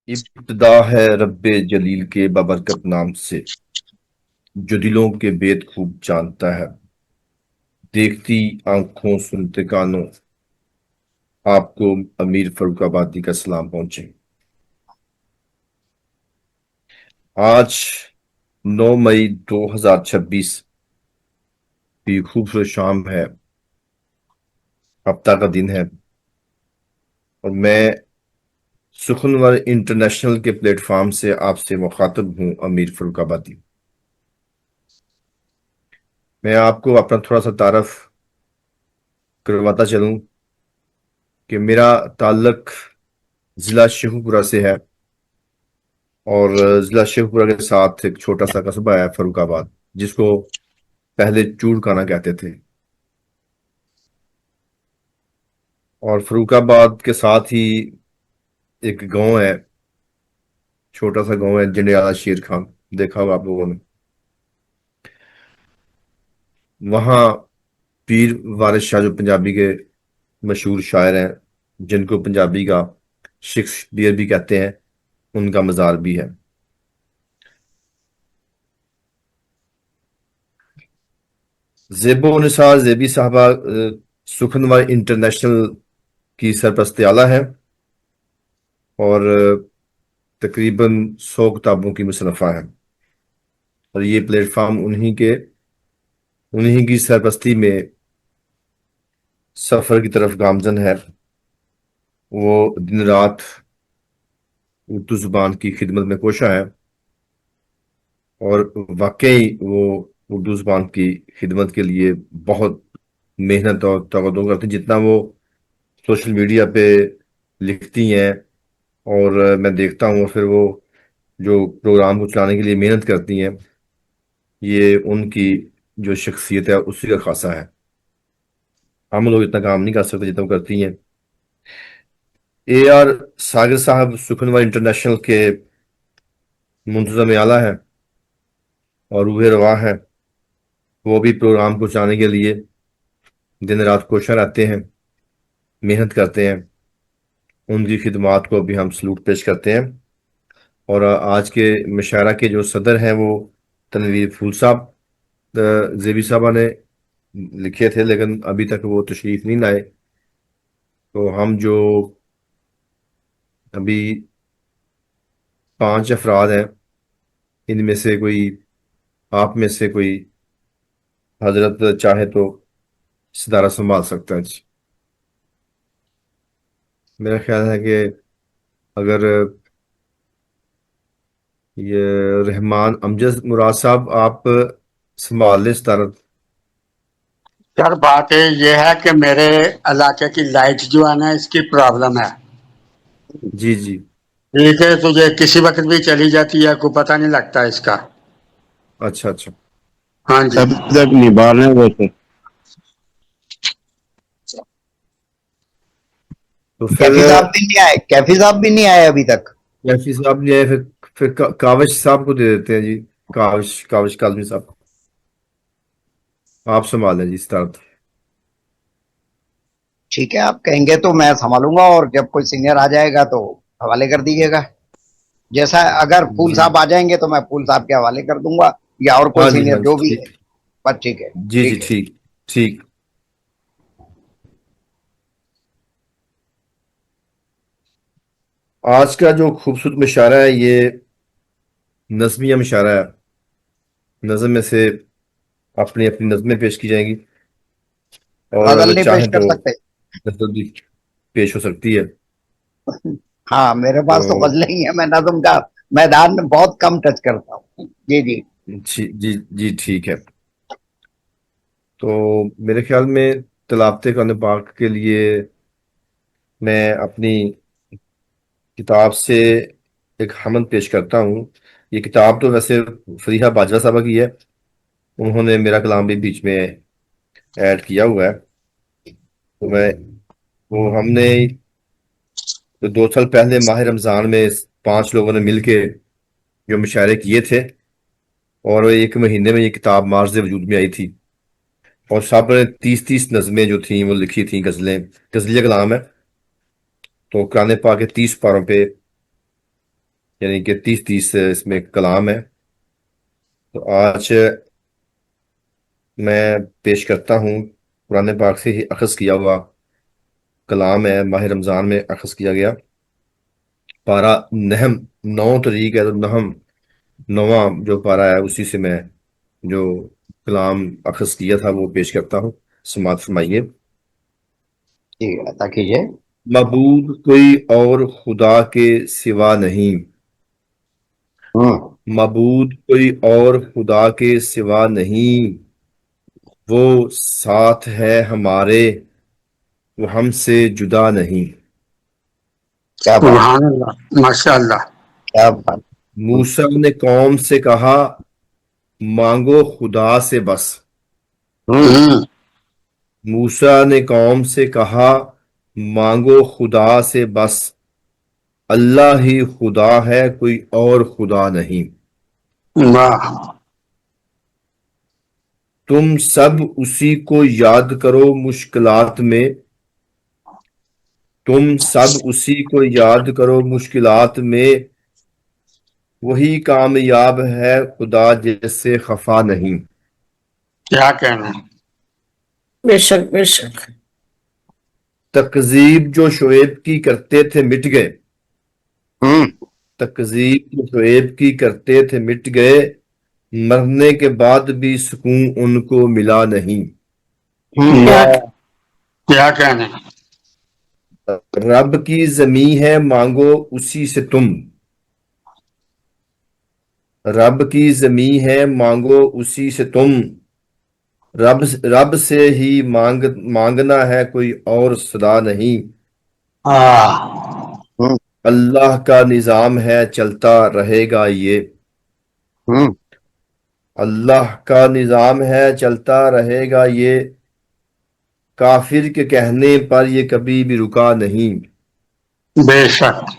ابتدا ہے رب جلیل کے بابرکت نام سے، جو دلوں کے بید خوب جانتا ہے۔ دیکھتی آنکھوں سنتے کانوں، آپ کو امیر فاروق آبادی کا سلام پہنچے۔ آج 9 مئی 2026 کی خوبصورت شام ہے، ہفتہ کا دن ہے، اور میں سخنور انٹرنیشنل کے پلیٹ فارم سے آپ سے مخاطب ہوں، امیر فاروق آبادی۔ میں آپ کو اپنا تھوڑا سا تعارف کرواتا چلوں کہ میرا تعلق ضلع شیخوپورہ سے ہے، اور ضلع شیخوپورہ کے ساتھ ایک چھوٹا سا قصبہ ہے فاروق آباد، جس کو پہلے چوڑکانہ کہتے تھے۔ اور فاروق آباد کے ساتھ ہی ایک گاؤں ہے، چھوٹا سا گاؤں ہے جنڈیالہ شیر خان، دیکھا ہوگا آپ لوگوں نے۔ وہاں پیر وارث شاہ جو پنجابی کے مشہور شاعر ہیں، جن کو پنجابی کا شیکسپیئر بھی کہتے ہیں، ان کا مزار بھی ہے۔ زیب و نثار زیبی صاحبہ سخنور انٹرنیشنل کی سرپرست اعلیٰ ہے، اور تقریباً 100 کتابوں کی مصنفہ ہے، اور یہ پلیٹ فارم انہی کی سرپرستی میں سفر کی طرف گامزن ہے۔ وہ دن رات اردو زبان کی خدمت میں کوشاں ہے، اور واقعی وہ اردو زبان کی خدمت کے لیے بہت محنت اور تگدو کرتی ہیں۔ جتنا وہ سوشل میڈیا پہ لکھتی ہیں اور میں دیکھتا ہوں، پھر وہ جو پروگرام کو چلانے کے لیے محنت کرتی ہیں، یہ ان کی جو شخصیت ہے اسی کا خاصہ ہے۔ ہم لوگ اتنا کام نہیں کر سکتے جتنا وہ کرتی ہیں۔ AR ساگر صاحب سخنور انٹرنیشنل کے منتظم اعلیٰ ہے اور روح رواں ہے۔ وہ بھی پروگرام کو چلانے کے لیے دن رات کوشاں رہتے ہیں، محنت کرتے ہیں۔ ان کی خدمات کو بھی ہم سلوٹ پیش کرتے ہیں۔ اور آج کے مشاعرہ کے جو صدر ہیں وہ تنویر پھول صاحب زیبی صاحبہ نے لکھے تھے، لیکن ابھی تک وہ تشریف نہیں لائے۔ تو ہم جو ابھی 5 افراد ہیں، ان میں سے آپ میں سے کوئی حضرت چاہے تو صدارت سنبھال سکتا ہے۔ میرا خیال ہے کہ اگر یہ رحمان امجد مراد صاحب آپ سنبھال لیں صدارت۔ سر بات یہ ہے کہ میرے علاقے کی لائٹ جو ہے نا، اس کی پرابلم ہے۔ جی جی ٹھیک ہے، تو یہ کسی وقت بھی چلی جاتی ہے، کوئی پتہ نہیں لگتا اس کا۔ اچھا اچھا، ہاں جی، ابھی تک نہیں بال رہے وہ تو پھر کیفی صاحب بھی نہیں آئے، کیفی صاحب بھی نہیں آئے ابھی تک۔ کیفی صاحب نہیں آئے، پھر کاوش صاحب کو دے دیتے ہیں جی، کاوش کاظمی صاحب، آپ سنبھال لیں جی صدارت۔ ٹھیک ہے، آپ کہیں گے تو میں سنبھالوں گا، اور جب کوئی سینئر آ جائے گا تو حوالے کر دیجیے گا۔ جیسا اگر پھول جی صاحب آ جائیں گے تو میں پھول صاحب کے حوالے کر دوں گا، یا اور کوئی ہاں جی، سینئر ہاں جو جی، بھی ہے۔ ٹھیک، بس ٹھیک ہے، جی جی، ٹھیک ہے۔ ٹھیک ٹھیک۔ آج کا جو خوبصورت مشاعرہ ہے یہ نظمیہ مشاعرہ ہے۔ نظم میں سے اپنی اپنی نظمیں پیش کی جائیں گی، اور غزل اگر نہیں چاہیں پیش تو کر سکتے؟ نظم بھی پیش ہو سکتی ہے۔ ہاں، میرے پاس تو تو غزلیں ہی ہیں، میں نظم کا میدان میں بہت کم ٹچ کرتا ہوں۔ جی جی۔ جی جی، ٹھیک ہے۔ تو میرے خیال میں تلاوت قرآن پاک کے لیے میں اپنی کتاب سے ایک حمد پیش کرتا ہوں۔ یہ کتاب تو ویسے فریحہ باجوہ صاحبہ کی ہے، انہوں نے میرا کلام بھی بیچ میں ایڈ کیا ہوا ہے۔ تو ہم نے 2 سال پہلے ماہ رمضان میں 5 لوگوں نے مل کے جو مشاعرے کیے تھے، اور 1 مہینے میں یہ کتاب مارز وجود میں آئی تھی، اور سب نے 30 نظمیں جو تھیں وہ لکھی تھیں، غزلیہ کلام ہے۔ تو قرآن پاک کے 30 پاروں پہ یعنی کہ 30 اس میں کلام ہے. تو آج میں پیش کرتا ہوں قرآن پاک سے ہی اخذ کیا ہوا کلام ہے، ماہ رمضان میں اخذ کیا گیا. پارہ نہم 9 طریق ہے، تو نہم 9واں جو پارہ ہے اسی سے میں جو کلام اخذ کیا تھا وہ پیش کرتا ہوں. سماعت فرمائیے. جی عطا کیجیے. معبود کوئی اور خدا کے سوا نہیں، معبود کوئی اور خدا کے سوا نہیں، وہ ساتھ ہے ہمارے، وہ ہم سے جدا نہیں. کیا بات، سبحان اللہ، ماشاء اللہ. کیا بات. موسیٰ نے قوم سے کہا مانگو خدا سے بس. ہوں، موسیٰ نے قوم سے کہا مانگو خدا سے بس، اللہ ہی خدا ہے کوئی اور خدا نہیں. واہ. تم سب اسی کو یاد کرو مشکلات میں، تم سب اسی کو یاد کرو مشکلات میں، وہی کامیاب ہے خدا جیسے خفا نہیں. کیا کہنا. بے شک بے شک. تکذیب جو شعیب کی کرتے تھے مٹ گئے، تکذیب جو شعیب کی کرتے تھے مٹ گئے، مرنے کے بعد بھی سکون ان کو ملا نہیں. کیا کہنا. رب کی زمین ہے مانگو اسی سے تم، رب کی زمین ہے مانگو اسی سے تم، رب سے ہی مانگنا ہے کوئی اور صدا نہیں. اللہ کا نظام ہے چلتا رہے گا یہ، اللہ کا نظام ہے چلتا رہے گا یہ، کافر کے کہنے پر یہ کبھی بھی رکا نہیں. بے شک.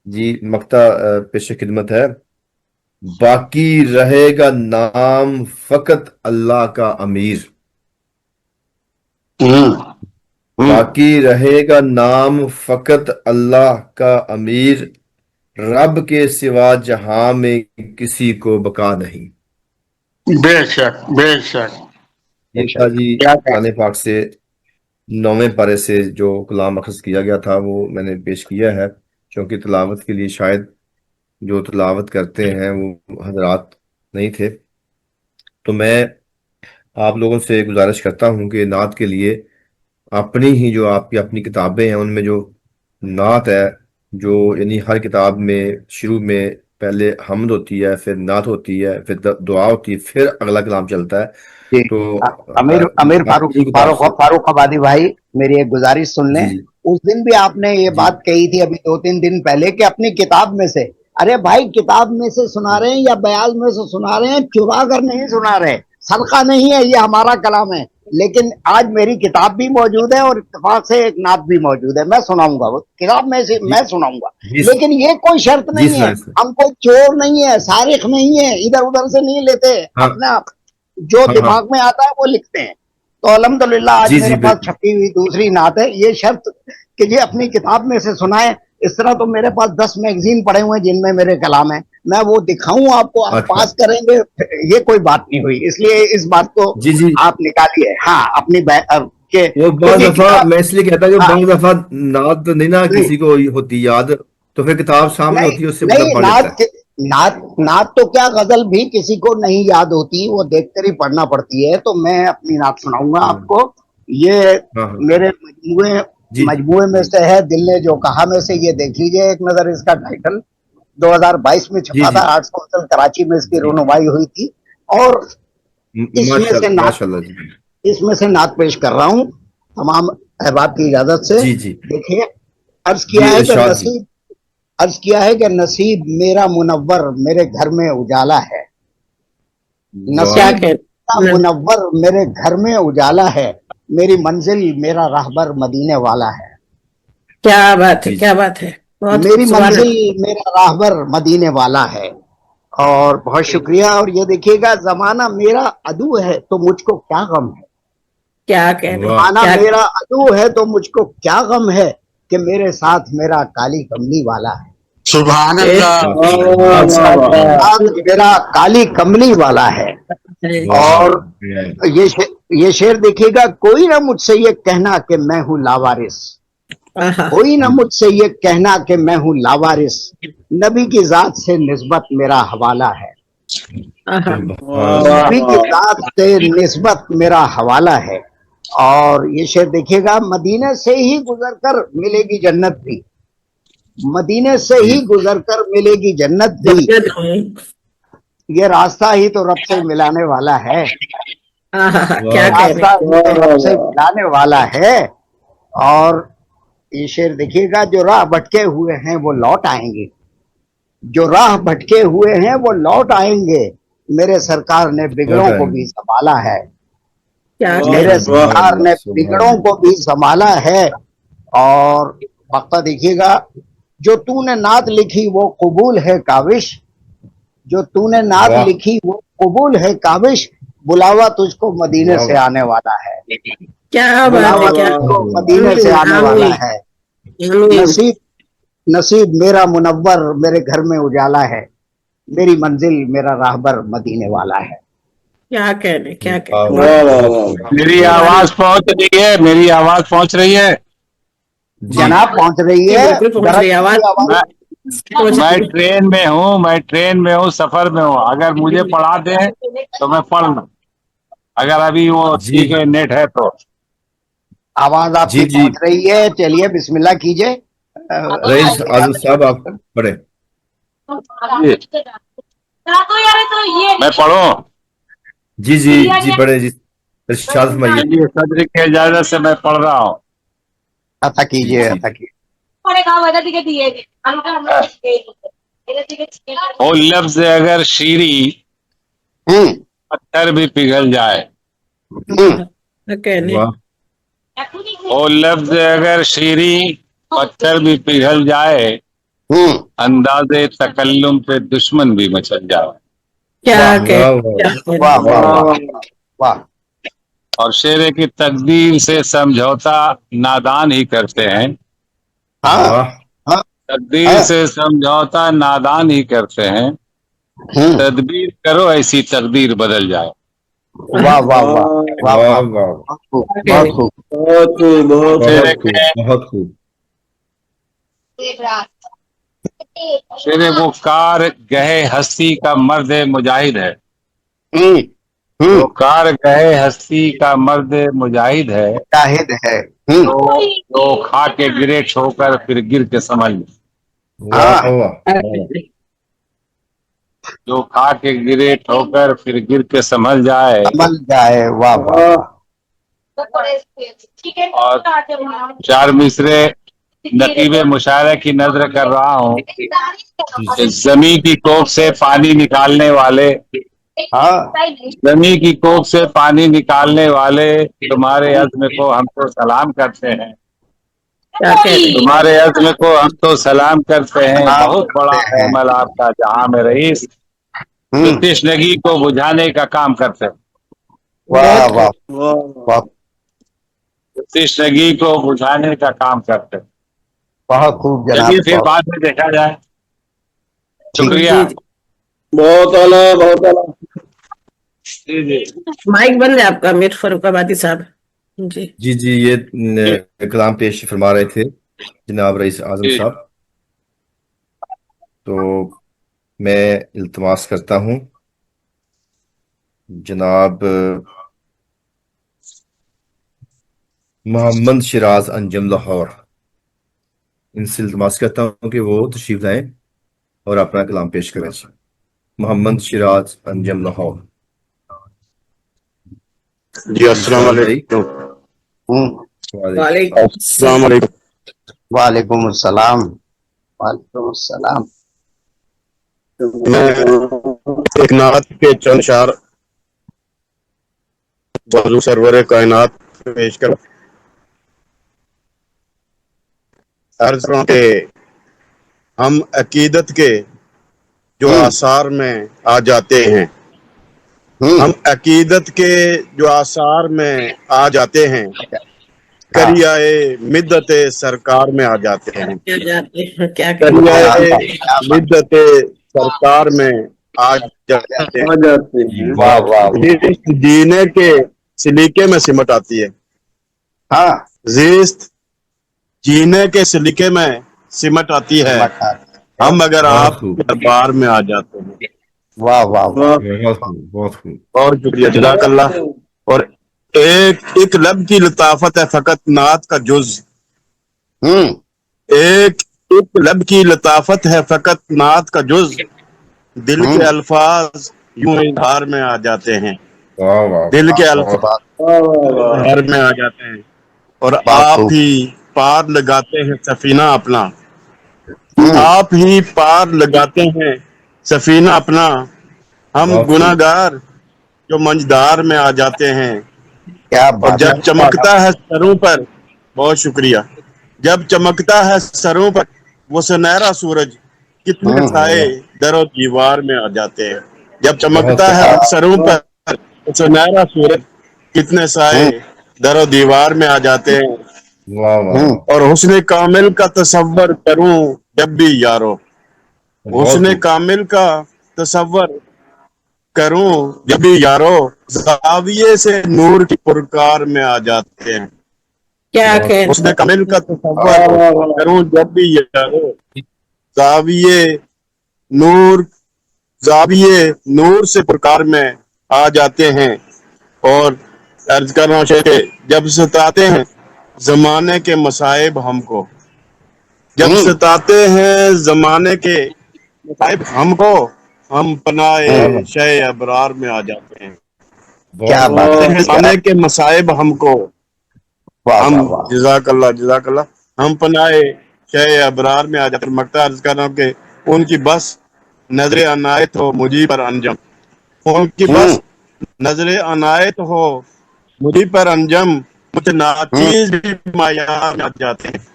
جی مقطع پیش خدمت ہے. باقی رہے گا نام فقط اللہ کا امیر، باقی رہے گا نام فقط اللہ کا امیر، رب کے سوا جہاں میں کسی کو بقا نہیں. بے شک بے شک. یہ تھا جی قرآن پاک سے 9ویں پارے سے جو کلام اخذ کیا گیا تھا وہ میں نے پیش کیا ہے، کیونکہ تلاوت کے لیے شاید جو تلاوت کرتے ہیں وہ حضرات نہیں تھے. تو میں آپ لوگوں سے گزارش کرتا ہوں کہ نعت کے لیے اپنی ہی جو آپ کی اپنی کتابیں ہیں ان میں جو نعت ہے، جو یعنی ہر کتاب میں شروع میں پہلے حمد ہوتی ہے، پھر نعت ہوتی ہے، پھر دعا ہوتی ہے، پھر اگلا کلام چلتا ہے. تو امیر فاروق آبادی بھائی، میری ایک گزارش سن لیں. جی جی اس دن بھی آپ نے یہ جی بات کہی تھی ابھی 2-3 دن پہلے کہ اپنی کتاب میں سے، ارے بھائی کتاب میں سے سنا رہے ہیں یا بیان میں سے سنا رہے ہیں، چرا کر نہیں سنا رہے، صدقہ نہیں ہے، یہ ہمارا کلام ہے. لیکن آج میری کتاب بھی موجود ہے اور اتفاق سے ایک نعت بھی موجود ہے، میں سناؤں گا، وہ کتاب میں سے میں سناؤں گا. لیکن یہ کوئی شرط جی نہیں ہے، ہم کوئی چور نہیں ہے، سارق نہیں ہے، ادھر ادھر سے نہیں لیتے اپنا جو دماغ میں آتا ہے وہ لکھتے ہیں. تو الحمدللہ آج جی میرے جی پاس چھپی ہوئی دوسری نعت ہے. یہ شرط کہ یہ اپنی کتاب میں سے سنائیں، اس طرح تو میرے پاس 10 میگزین پڑے ہوئے ہیں جن میں میرے کلام ہیں، میں وہ دکھاؤں آپ کو، آپ پاس کریں گے، یہ کوئی بات نہیں ہوئی. اس لیے اس بات کو جی جی آپ نکالیے. ہاں اپنی وہ بعض دفعہ میں اس لیے کہتا کہ بعض دفعہ نعت نہیں نا جی کسی کو ہوتی یاد، تو پھر کتاب سامنے ہوتی ہے اس سے بندہ نہیں، پڑھ لیتا ہے. نعت تو کیا غزل بھی کسی کو نہیں یاد ہوتی، وہ دیکھ کر ہی پڑھنا پڑتی ہے. تو میں اپنی نعت سناؤں گا آپ کو. یہ ہاں ہاں میرے جی مجموعے میں سے ہے، دل نے جو کہا میں سے. یہ دیکھ لیجئے ایک نظر اس کا ٹائٹل 2022 میں جی چھپا جی تھا، آرٹس کونسل کراچی میں اس کی جی رونمائی ہوئی تھی. اور اس میں سے ماشاء اللہ جی اس میں سے نعت پیش کر رہا ہوں تمام احباب کی اجازت سے. جی جی دیکھیے، عرض جی کیا ہے کہ ارشاد جی. نصیب میرا منور میرے گھر میں اجالا ہے، کیا نصیب میرا کہ منور میرے گھر میں اجالا ہے، میری منزل میرا راہبر مدینے والا ہے. کیا بات ہے، جی کیا جی بات ہے، بہت میری خوب، سبحان منزل اللہ. میرا راہبر مدینے والا ہے. اور بہت شکریہ. اور یہ دیکھیے گا، زمانہ میرا عدو ہے تو مجھ کو کیا غم ہے، کیا کہہ رہے ہیں، واہ زمانہ کیا میرا عدو ہے تو مجھ کو کیا غم ہے، کہ میرے ساتھ میرا کالی کملی والا ہے. सुभान अल्लाह। आज मेरा काली कमली वाला है। और ये शेर देखिएगा, कोई ना मुझसे ये कहना कि मैं हूँ लावारिस, कोई ना मुझसे ये कहना कि मैं हूँ लावारिस, नबी की जात से निस्बत मेरा हवाला है, नबी की जात से निस्बत मेरा हवाला है। और ये शेर देखिएगा, मदीने से ही गुजरकर मिलेगी जन्नत भी, मदीने से ही गुजरकर मिलेगी जन्नत भी, ये रास्ता ही तो रब से मिलाने वाला है, क्या कह रास्ता ही तो रब से मिलाने वाला है। और ये शेर देखिएगा, जो राह भटके हुए हैं वो लौट आएंगे, जो राह भटके हुए हैं वो लौट आएंगे, मेरे सरकार ने बिगड़ों को भी संभाला है, क्या मेरे सरकार ने बिगड़ों को भी संभाला है। और वक्ता देखिएगा, जो तूने नात लिखी वो कबूल है काविश, जो तूने नात लिखी वो कबूल है काविश, बुलावा तुझको मदीने से आने वाला है, क्या बात बुलावा है, क्या तुझको मदीने से आने वाला है। नसीब नसीब मेरा मुनव्वर, मेरे घर में उजाला है, मेरी मंजिल मेरा राहबर मदीने वाला है। क्या कहने, क्या कहने। मेरी आवाज पहुंच रही है, मेरी आवाज पहुंच रही है। जनाब पहुंच रही है, बिल्कुल पहुंच रही है आवाज। मैं ट्रेन में हूँ, सफर में हूँ। अगर मुझे पढ़ा दे तो मैं पढ़ लूं, अगर अभी वो ठीक है नेट है तो। आवाज आपकी पहुंच रही है, चलिए बिस्मिल्लाह कीजिए। रईस आजम साहब आप पढ़े। मैं पढ़ूं? जी जी जी पढ़े जी, इरशाद फरमाइए। सदर की इजाजत से मैं पढ़ रहा हूँ। अता कीजिए, अता कीजिए। वो लफ्ज अगर शीरी पत्थर भी पिघल जाए, कहने। वो लफ्ज अगर शीरी पत्थर भी पिघल जाए, अंदाजे तकल्लुम पे दुश्मन भी मचल जाए। क्या कहने। वाह वाह वाह वाह। और शेर की तकदीर से समझौता नादान ही करते हैं, तकदीर से समझौता नादान ही करते हैं, तदबीर करो ऐसी तकदीर बदल जाए। वाह वाह वाह वाह वाह, बहुत खूब, बहुत खूब। शेर वो कार गहे हस्ती का मर्द मुजाहिद है, वो कार गहे हस्ती का मर्द मुजाहिद है, मुजाहिद है। तो खा के गिरे ठोकर फिर गिर के समझ, जो खा के गिरे ठोकर फिर गिर के समझ जाए, समझ जाए। वाह वाह। और चार मिसरे नकीबे मुशायरे की नजर कर रहा हूँ। जमी की कोख से पानी निकालने वाले, जमी की कोख से पानी निकालने वाले, तुम्हारे अज़्म को हम तो सलाम करते हैं, तुम्हारे अज़्म को हम तो सलाम करते हैं। बहुत बड़ा है अमल आपका जहां में रईस, जो तश्नगी को बुझाने का काम करते हैं। वाह वाह वाह, तश्नगी को बुझाने का काम करते हैं। बहुत खूब जनाब। चलिए फिर बाद में देखा जाए। शुक्रिया। बहुत आला, बहुत आला। माइक बंद है आपका मीर फर्रुखाबादी साहब। जी जी जी, ये कलाम पेश फरमा रहे थे जनाब रईस आजम साहब। तो मैं इल्तमास करता हूँ जनाब मोहम्मद शिराज अंजम लाहौर, इनसे इल्तमास करता हूँ कि वो तशरीफ लाएं और अपना कलाम पेश करें। मोहम्मद शिराज अंजम लाहौर। जी अस्सलाम वालेकुम। वालेकुम वालेकुम अस्सलाम। वालेकुम अस्सलाम। मैं एक नात के चंद शार हुज़ूर सरवर कायनात पेश कर अर्ज के हम अकीदत के जो आसार में आ जाते हैं, हम अकीदत के जो आसार में आ जाते हैं, करियाए मिद्दत सरकार में आ जाते हैं। क्या जाते हैं, क्या करें। करियाए मिद्दत सरकार में आ जाते हैं। वाह वाह जिस्त जीने के सलीके में सिमट आती है। हाँ जिस्त जीने के सलीके में सिमट आती है। हम अगर बहुत आप खूब, दरबार में आ जाते हैं। वाह वाह वाह बहुत खूब, बहुत खूब। बहुत शुक्रिया, जज़ाकल्लाह। और एक लब की लताफत है फकत नात का जुज। एक लब की लताफत है फकत नात का जुज। दिल के अल्फाज यूं इजहार में आ जाते हैं। वाह वाह, दिल के वाह, अल्फाज इजहार में आ जाते हैं। और वाह, आप खूब। ही पार लगाते हैं सफीना अपना। आप ही पार लगाते हैं सफीना अपना। हम बहुत खूब। गुनाहगार जो मंझदार में आ जाते हैं। क्या और बात जब है। चमकता है सरों पर, बहुत शुक्रिया, जब चमकता है सरों पर वो सुनहरा सूरज, कितने साए दरो दीवार में आ जाते हैं। जब चमकता है सरों पर वो सुनहरा सूरज, कितने साए दरो दीवार में आ जाते हैं। वाह वाह, और हुस्न कामिल का तसव्वुर करूं जब भी यारो, बहुत हुस्न खूब। कामिल का तसव्वुर करूं जब भी यारो, ज़ाविये से नूर की पुरकार में आ जाते हैं। क्या कह उसने कामिल का तसव्वुर करूं जब भी यारो, ज़ाविये नूर ज़ाविये नूर से पुरकार में आ जाते हैं। और अर्ज कर रहा हूं शेख, जब सताते हैं जमाने के मसाइब हमको, जब सताते हैं जमाने के मसाइब हमको, हम पनाए शय अबरार में आ जाते हैं। क्या बात है। जमाने के मसाइब हमको, वाह हम वाह वाह जज़ाकल्लाह जज़ाकल्लाह, हम पनाए शय अबरार में आ जाते हैं। मकता अर्ज कर रहा हूं कि उनकी बस नजर अनायत हो मुझी पर अंजम, उनकी बस नजर अनायत हो मुझी पर अंजम, मुझे नाचीज भी माया में आ जाते हैं।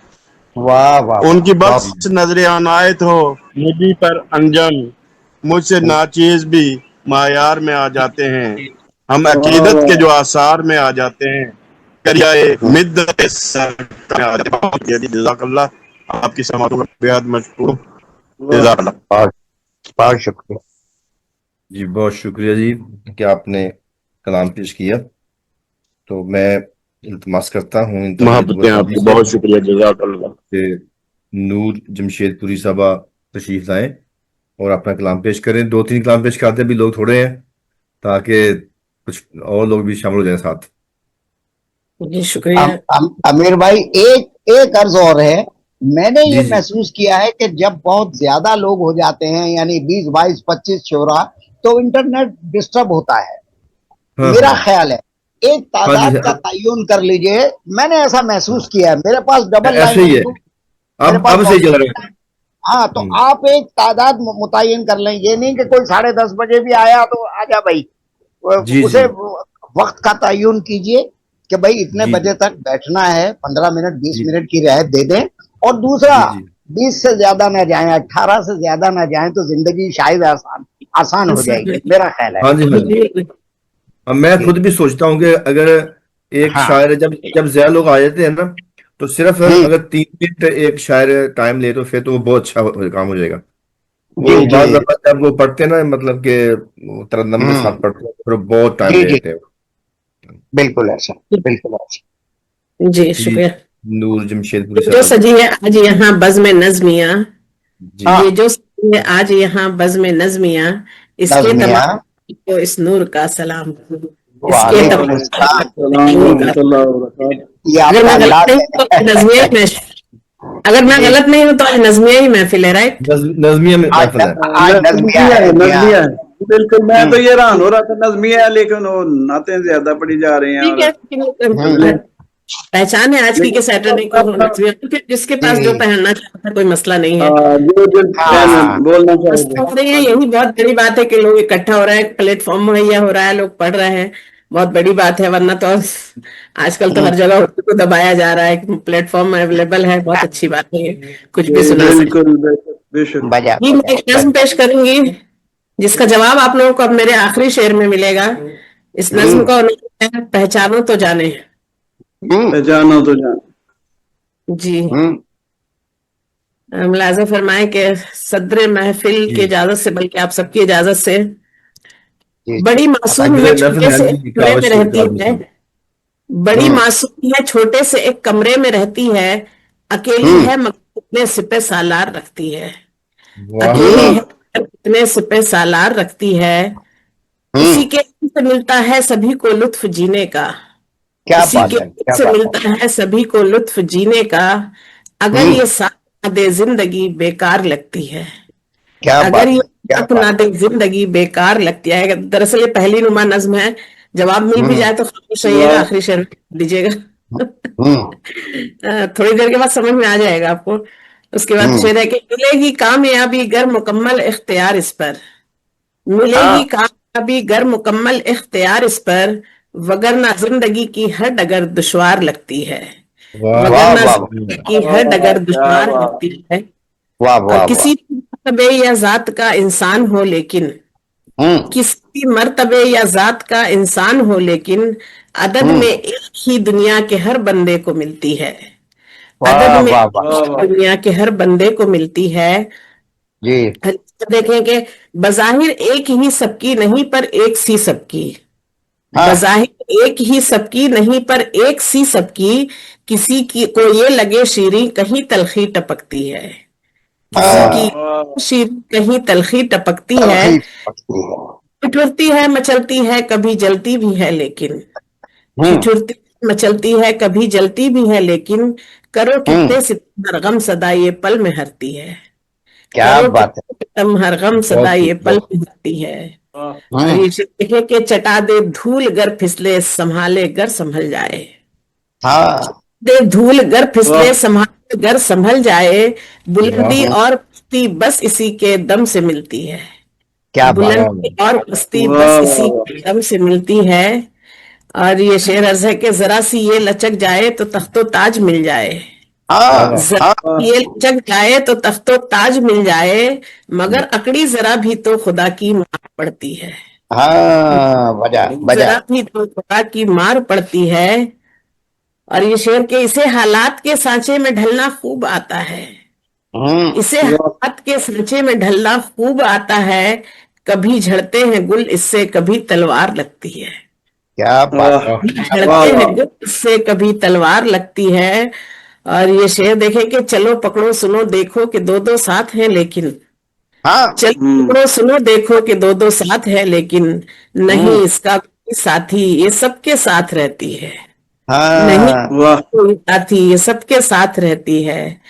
वाह वाह उनकी वाह बस नजर अनायत हो मुझी पर अंजम, मुझसे नाचीज भी मायार में आ जाते हैं। हम अकीदत के जो आसार में आ जाते हैं। करियाए मिद्दत सर में आ जाते हैं। जज़ाकल्लाह, आपकी समातों का बेहद मशकूर। जज़ाकल्लाह। बहुत बहुत शुक्रिया। जी बहुत शुक्रिया जी कि आपने कलाम पेश किया। तो मैं इल्तिमास करता हूँ इन तमाम मोहब्बतें आपकी, से बहुत शुक्रिया, जज़ाकल्लाह। कि नूर जमशेदपुरी साहबा तशरीफ लाएं और अपना कलाम पेश करें। 2-3 कलाम पेश करते भी लोग थोड़े हैं, ताकि कुछ और लोग भी शामिल हो जाएं साथ। जी शुक्रिया। अमीर भाई, एक एक अर्ज और है। मैंने जी ये जी, महसूस किया है कि जब बहुत ज्यादा लोग हो जाते हैं, यानी 20, 22, 25 शोरा, तो इंटरनेट डिस्टर्ब होता है। हाँ मेरा हाँ ख्याल है एक हाँ जी, तादाद का तयन कर लीजिए। मैंने ऐसा महसूस किया है, मेरे पास डबल ऐसे लाइन ही है, है। मेरे पास अब सही चल रहा है। हाँ, तो आप एक तादाद मुतय्यन कर लें। ये नहीं कि कोई 10:30 बजे भी आया तो आजा भाई, जी उसे जी वक्त का तयन कीजिए कि भाई इतने जी बजे तक बैठना है, 15 मिनट 20 जी मिनट की रियायत दे दें। और दूसरा, जी जी 20 से ज्यादा ना जाएं, 18 से ज्यादा ना जाएं, तो जिंदगी शायद आसान हो जाएगी, मेरा ख्याल है। हाँ जी हाँ जी। जी अब मैं जी। खुद भी सोचता हूँ कि अगर एक हाँ। शायर, जब जब ज्यादा लोग आ जाते हैं ना, तो सिर्फ अगर 3 मिनट एक शायर टाइम ले तो फिर तो वो बहुत अच्छा काम हो जाएगा। जी वो जी बाद जब वो पढ़ते हैं ना, मतलब कि वो तरन्नुम के साथ पढ़ते हैं, फिर वो बहुत टाइम जी ले जी, लेते हैं। बिल्कुल ऐसा, बिल्कुल ऐसा। जी जी शुक्रिया। नूर जमशेदपुरी जो साहब। सजी है आज यहाँ बज़्म नज़्मिया, जी हाँ, ये जो सजी है आज यहाँ बज़्म नज़्मिया, इसके नज़्मिया, तमाम को इस नूर का सलाम, इसके वालेकुम अस्सलाम। तमाम। ये अगर आपका मैं गलत अंदाज नहीं हूँ तो है। नज़्मिया ही मैं, अगर मैं जी, गलत नहीं हूँ तो आज नज़्मिया ही महफिल है, राइट? नजमिया में आज महफिल है। आज नज़्मिया है जी, हाँ। नजमिया है। बिल्कुल, मैं तो हम्म, ये हैरान हो रहा था, नजमिया है लेकिन वो नाते ज्यादा पड़ी जा रही हैं। ठीक और है, हम्म, पहचान है आज की लेकिन कि सैटरडे को नज़्मिया, क्योंकि जिसके पास जो जी, पहनना चाहता है कोई मसला नहीं है। जो हाँ, बोलना मसला चाहोगे। हो रही है, यही बहुत बड़ी बात है कि लोग इकट्ठा हो रहे हैं, प्लेटफॉर्म मुहैया हो रहा है, लोग पढ़ रहे हैं, बहुत बड़ी बात है। वरना तो आजकल तो हर जगह उर्दू को दबाया जा रहा है, प्लेटफॉर्म अवेलेबल है, बहुत अच्छी बात है, ये कुछ भी सुना सकते। बिल्कुल, बेशक। बजा जी मैं एक नज्म पेश करूंगी जिसका जवाब आप लोगों को अब मेरे आखिरी शेर में मिलेगा। इस नज्म का उन्होंने पहचानो तो जाने। पहचानो तो जान। जी मुलाजा फरमाए कि सदर महफिल की जी। इजाजत से, बल्कि आप सबकी इजाजत से, जी बड़ी मासूम सदर है, महफिल छोटे है से जी, एक कमरे में कावश रहती इकराम है, हुसैन। बड़ी मासूम है, छोटे से एक कमरे में रहती है, अकेली है मगर कितने सिपह सालार रखती है, वाह अकेली है मगर कितने सिपह सालार रखती है, इसी के से मिलता है सभी को लुत्फ जीने का, क्या इसी बात के है, क्या से बात है। मिलता है सभी को लुत्फ जीने का, अगर ये साथ ना दे जिंदगी बेकार लगती है, क्या अगर बात ये है, क्या साथ बात ना दे जिंदगी बेकार लगती है। दरअसल ये पहली नुमा नज्म है, जवाब मिल भी जाए तो खामोश रहिएगा, आखिरी शेर दीजिएगा। थोड़ी देर के बाद समझ में आ जाएगा आपको। उसके बाद शेर है कि मिलेगी कामयाबी गर मुकम्मल इख्तियार इस पर, मिलेगी कामयाबी गर मुकम्मल इख्तियार इस पर, वगरना जिंदगी की हर डगर दुश्वार लगती है, वाह वगरना वाह, जिंदगी की हर डगर दुश्वार लगती है। वाह और वाह किसी मर्तबे या जात का इंसान हो लेकिन, किसी मर्तबे या जात का इंसान हो लेकिन, अदद में एक ही दुनिया के हर बंदे को मिलती है, अदद वाह में वाह एक वाह ही दुनिया के हर बंदे को मिलती है। जी देखें कि बज़ाहिर एक ही सबकी नहीं पर एक सी सबकी, हाँ बज़ाहिर एक ही सबकी नहीं पर एक सी सबकी, किसी की को ये लगे शीरीं कहीं तलखी टपकती है, किसी हाँ, की शीरीं कहीं तलखी टपकती है, तलखी पकती है। ठिठुरती है मचलती है कभी जलती भी है लेकिन, ठिठुरती मचलती है कभी जलती भी है लेकिन, करो कितने सितम हर गम सदा ये पल में हरती है, क्या करो बात है। कितने सितम हर गम बहुत सदा ये खूब, पल बहुत में हरती है। और ये देखे कि चटा दे धूल गर फिसले संभाले गर संभल जाए, हाँ दे धूल गर फिसले संभाले गर संभल जाए, बुलंदी वाह और पस्ती बस इसी के दम से मिलती है, क्या बात है। बुलंदी और पस्ती बस इसी के दम से मिलती है। और ये शेर अर्ज है कि जरा सी ये लचक जाए तो तख्तो ताज मिल जाए, हाँ जरा सी ये लचक जाए तो तख्तो ताज मिल जाए, मगर अकड़ी जरा भी तो खुदा की मार पड़ती है, हाँ, बजा बजा। जरा भी तो खुदा की मार पड़ती है। और ये शेर के इसे हालात के सांचे में ढलना खूब आता है, इसे हालात के सांचे में ढलना खूब आता है, कभी झड़ते हैं गुल इससे कभी तलवार लगती है, क्या बात है। झड़ते हैं गुल इससे कभी तलवार लगती है। और ये शेर देखे कि चलो पकड़ो सुनो देखो कि दो दो साथ हैं लेकिन, हाँ चलो पकड़ो सुनो देखो कि दो दो साथ है लेकिन, नहीं इसका कोई साथी ये सबके साथ रहती है, नहीं हाँ कोई साथी ये सबके साथ रहती है,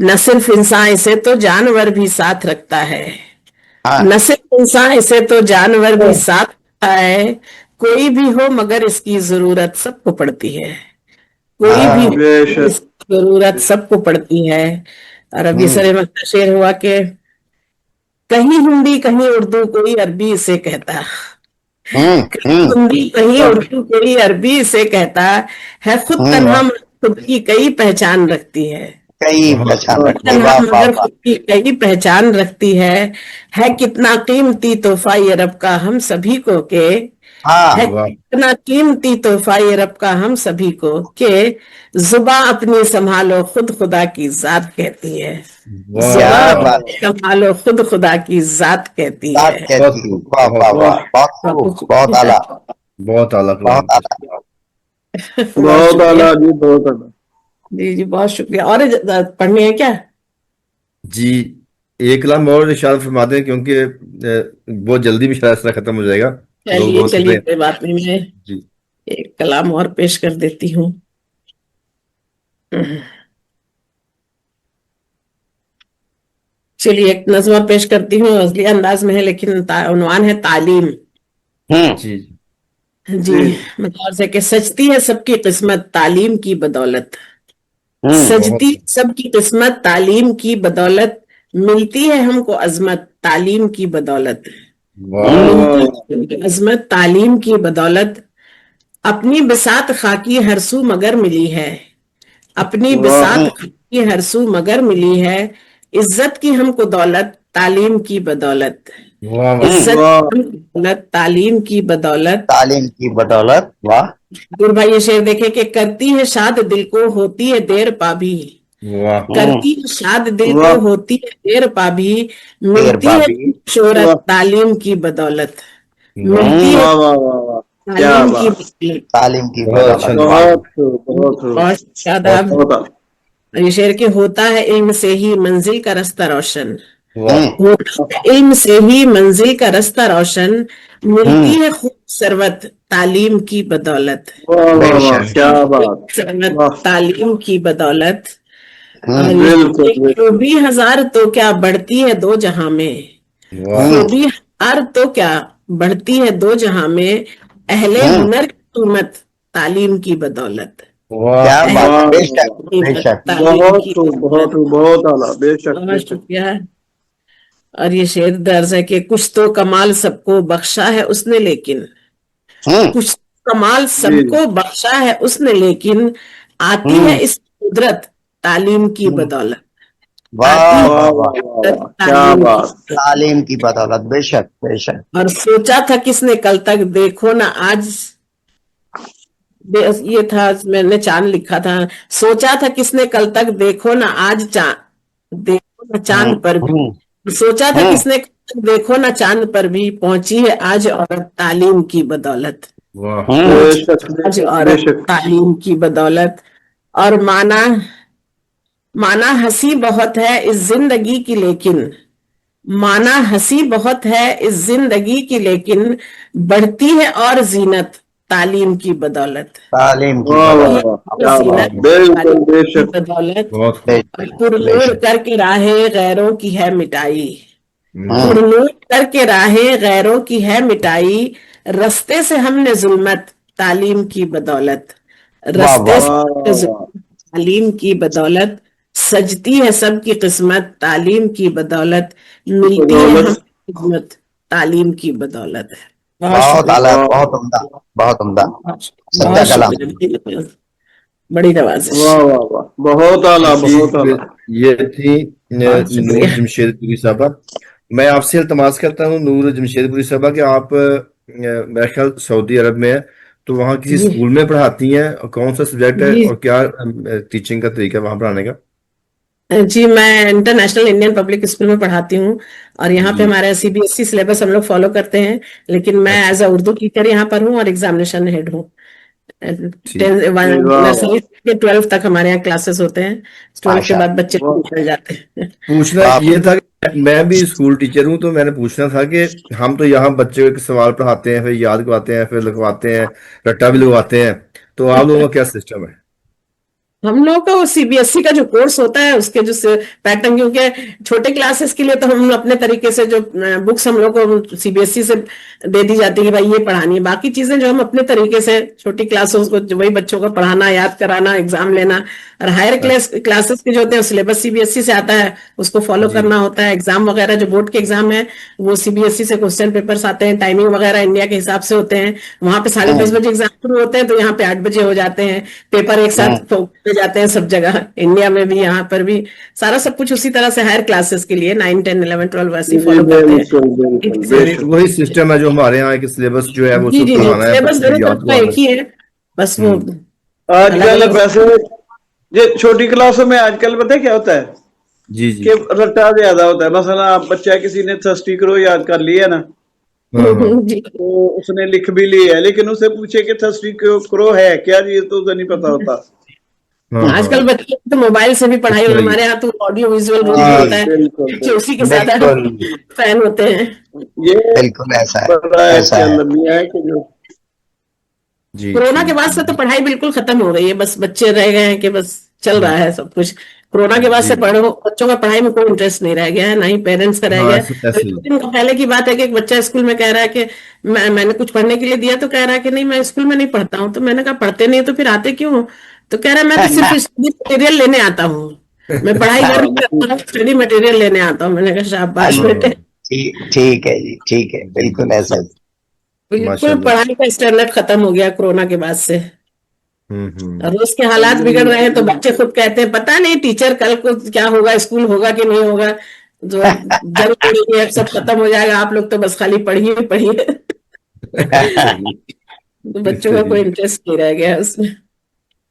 न सिर्फ इंसान इसे तो जानवर भी साथ रखता है, हाँ न सिर्फ इंसान इसे तो जानवर भी साथ रखता है, कोई भी हो मगर इसकी जरूरत सबको पड़ती है, कोई भी हो मगर इसकी जरूरत सबको पड़ती है। और अब ये सरे मक्ता शेर हुआ कि कहीं हिंदी कहीं उर्दू कोई अरबी इसे कहता, कहीं हिंदी कहीं उर्दू कोई अरबी इसे कहता है, खुद तन्हा मगर खुद की कई पहचान रखती है, कई पहचान रखते। तन्हा वाह वाह मगर वाह। खुद की कई पहचान रखती है कितना कीमती तोहफा ये रब का हम सभी को के, हाँ है कितना कीमती तोहफा ये रब का हम सभी को के, जुबां अपनी संभालो खुद खुदा की जात कहती है, वाह क्या जुबां बात अपनी संभालो खुद खुदा की जात कहती बात है। कहती है। वाह वाह वाह, बहुत खूब, बहुत आला, बहुत आला कलाम। बहुत आला। बहुत आला जी, बहुत आला। जी जी बहुत शुक्रिया। और पढ़नी है क्या? जी एक कलाम और इशारा फरमा दें क्योंकि बहुत जल्दी भी शायद खत्म हो जाएगा, लोग चलिए बहुत चलिए हैं। कोई बात नहीं, मैं जी एक कलाम और पेश कर देती हूँ। चलिए एक नज़्म पेश करती हूँ, असली अंदाज में है लेकिन उन्वान है तालीम। जी जी मतलब से कि सजती है सबकी किस्मत तालीम की बदौलत, सजती बहुत सबकी किस्मत तालीम की बदौलत, मिलती है हमको अजमत तालीम की बदौलत, वाह मिलती है अजमत तालीम की बदौलत, अपनी बिसात खाकी हरसू मगर मिली है, अपनी बिसात खाकी हरसू मगर मिली है, इज्जत की हमको दौलत तालीम की बदौलत, वाह वाह इज्जत की हमको दौलत तालीम की बदौलत, तालीम की बदौलत। वाह गुरु भाई ये शेर देखे कि करती है शाद दिल को होती है देर पाभी, वाह करती है शाद दिल वाह। को होती है देर पाभी, देर मिलती है पाभी। शोहरत तालीम की बदौलत, मिलती है वाह वाह वाह वाह, क्या तालीम की बात। बदौलत। तालीम की बहुत अच्छा बदौलत। बहुत खूब, बहुत खूब, बहुत शादाब। बहुत अच्छा। ये शेर के होता है इल्म से ही मंजिल का रास्ता रोशन, वाह होता है इल्म से ही मंजिल का रास्ता रोशन, मिलती है खूब सरवत तालीम की बदौलत, वाह वाह वाह, बेशक। क्या बात। सरवत वाह। तालीम की बदौलत। और हम्म, ये बिल्कुल, बिल्कुल। खूबी हजार तो क्या बढ़ती है दो जहां में, वाह खूबी हजार तो क्या बढ़ती है दो जहां में, अहले हुनर की कीमत तालीम की बदौलत, वाह क्या बात, वाह बेशक वाह, बेशक। तालीम बहुत की खूब, बहुत बदौलत। खूब, बहुत आला, बेशक बहुत बेशक। शुक्रिया। और ये शेर दर्ज है कि कुछ तो कमाल सबको बख्शा है उसने लेकिन, कुछ कमाल सबको बख्शा है उसने लेकिन, आती है इस कुदरत तालीम की बदौलत, वाह आती है वाह वाह वाह वाह। वाह वाह, क्या तालीम की बात। बदौलत। तालीम की बदौलत, बेशक बेशक। और सोचा था किसने कल तक देखो ना आज, ये था मैंने चांद लिखा था, सोचा था किसने कल तक देखो ना आज चांद, देखो ना चांद पर भी, सोचा था किसने कल तक देखो ना चांद पर भी, पहुंची है आज औरत तालीम की बदौलत, वाह पहुंची बेशक है आज बेशक औरत बेशक। तालीम की बदौलत। और माना माना हंसी बहुत है इस जिंदगी की लेकिन, माना हंसी बहुत है इस जिंदगी की लेकिन, बढ़ती है और जीनत तालीम की बदौलत, तालीम की वाह वाह बदौलत। वाह, क्या बात। जीनत बिल्कुल तालीम की बेशक। बदौलत। बहुत और पुरनूर बेशक। करके राहें गैरों की है मिटाई, हम्म, पुरनूर करके राहें गैरों की है मिटाई, रस्ते से हमने जुल्मत तालीम की बदौलत, वाह रस्ते वाह से वाह हमने वाह वाह, जुल्मत तालीम की बदौलत, सजती है सबकी किस्मत तालीम की बदौलत, मिलती है हम बदौलत। खिदमत तालीम की बदौलत। बहुत बहुत शुक्रिया, आला, वाह बहुत उम्दा, बहुत उम्दा। सच्चा बहुत कलाम। शुक्रिया, बड़ी नवाजिश। वाह वाह वाह, बहुत आला, जी बहुत आला। ये थी बहुत नूर शुक्रिया। जमशेदपुरी साहबा। मैं आपसे इल्तमास करता हूँ नूर जमशेदपुरी साहबा कि आप मेरा ख्याल सऊदी अरब में है, तो वहाँ किसी जी स्कूल में पढ़ाती हैं, और कौन सा सब्जेक्ट है जी और क्या टीचिंग का तरीका है वहाँ पढ़ाने का? जी, मैं इंटरनेशनल इंडियन पब्लिक स्कूल में पढ़ाती हूँ, और यहाँ पे जी हमारे सीबीएसई सिलेबस हम लोग फॉलो करते हैं, लेकिन मैं अच्छा एज अ उर्दू टीचर यहाँ पर हूँ और एग्जामिनेशन हेड हूँ। ठीक जी, वाह वाह नर्सरी से 12 तक हमारे यहाँ क्लासेस होते हैं, 12 के माशा बाद बच्चे वाह। निकल जाते हैं। पूछना वाह। ये था कि मैं भी स्कूल टीचर हूँ, तो मैंने पूछना था कि हम तो यहाँ बच्चे के सवाल पढ़ाते हैं, फिर याद करवाते हैं, फिर लिखवाते हैं, रट्टा भी लगवाते हैं, तो आप लोगों का क्या सिस्टम है? हम लोग का वो सीबीएसई का जो कोर्स होता है उसके जो पैटर्न, क्योंकि छोटे क्लासेस के लिए तो हम अपने तरीके से जो बुक्स हम लोग को सीबीएसई से दे दी जाती है कि भाई ये पढ़ानी है, बाकी चीजें जो हम अपने तरीके से छोटी क्लासों को वही बच्चों को पढ़ाना, याद कराना, एग्जाम लेना, और हायर क्लासेस के जो होते हैं सिलेबस सीबीएसई से आता है उसको फॉलो जी करना होता है। एग्जाम वगैरह जो बोर्ड के एग्जाम है वो सीबीएसई से क्वेश्चन पेपर्स आते हैं, टाइमिंग वगैरह इंडिया के हिसाब से होते हैं, वहां पे 10:30 बजे एग्जाम शुरू होते हैं तो यहाँ पे 8 बजे हो जाते हैं, पेपर एक साथ जाते हैं सब जगह, इंडिया में भी यहाँ पर भी सारा सब कुछ उसी तरह से हायर क्लासेस के लिए 9, 10, 11, 12 वैसे ही जी फॉलो करते हैं। बिल्कुल बिल्कुल यानी बेशक। वही सिस्टम है जो हमारे यहाँ कि सिलेबस जो है वो जी सब जी जी, पढ़ाना है, सिलेबस बच्चे दोनों को याद तरफ का करवाना एक ही है, बस वो है। अलग आजकल अलग। वैसे ये छोटी क्लासों में आजकल पता है क्या होता है जी जी कि रट्टा ज्यादा होता है। मसला आप बच्चा किसी ने थर्स्टी करो याद कर लिया ना, हाँ हाँ जी तो उसने लिख भी ली है, लेकिन उसे पूछे कि थर्स्टी करो है क्या, ये तो उसे नहीं पता होता। हाँ आजकल हाँ बच्चे तो मोबाइल से भी पढ़ाई, अच्छा ये हमारे यहाँ तो ऑडियो विजुअल रूम भी जी होता है, बिल्कुल बच्चे उसी के बिल्कुल, ज्यादा बिल्कुल, फैन होते हैं। ये बिल्कुल ऐसा है, बड़ा ऐसा है। इसका लमिया है कि जो जी कोरोना के ठीक बाद से तो ठीक पढ़ाई बिल्कुल खत्म हो गई है, बस बच्चे रह गए हैं कि बस चल रहा है सब कुछ। कोरोना के बाद जी से पढ़ो, बच्चों का पढ़ाई में कोई इंटरेस्ट नहीं रह गया है, ना ही पेरेंट्स का रह हाँ गया है। ऐसे अभी ऐसे ही 2 दिन पहले की बात है कि एक बच्चा स्कूल में कह रहा है कि मैंने कुछ पढ़ने के लिए दिया, तो कह रहा है कि नहीं मैं स्कूल में नहीं पढ़ता हूँ, तो मैंने कहा पढ़ते नहीं तो फिर आते क्यों हो? तो कह रहा है मैं तो सिर्फ स्टडी मटेरियल लेने आता हूँ, मैं पढ़ाई कर नहीं करता, स्टडी मटेरियल लेने आता हूँ। मैंने कहा शाबाश बेटे, हाँ ठीक ठीक है जी, ठीक है, जी बिल्कुल जी ऐसा ही। बिल्कुल माशाल्लाह। पढ़ाई का स्टैंडर्ड खत्म हो गया कोरोना के बाद से, और रोज के हालात बिगड़ रहे हैं, तो बच्चे खुद कहते हैं पता नहीं टीचर कल को क्या होगा, स्कूल होगा कि नहीं होगा, जो जंग हो रही है सब खत्म हो जाएगा, आप लोग तो बस खाली पढ़िए पढ़िए। तो बच्चों का कोई इंटरेस्ट नहीं रह गया उसमें।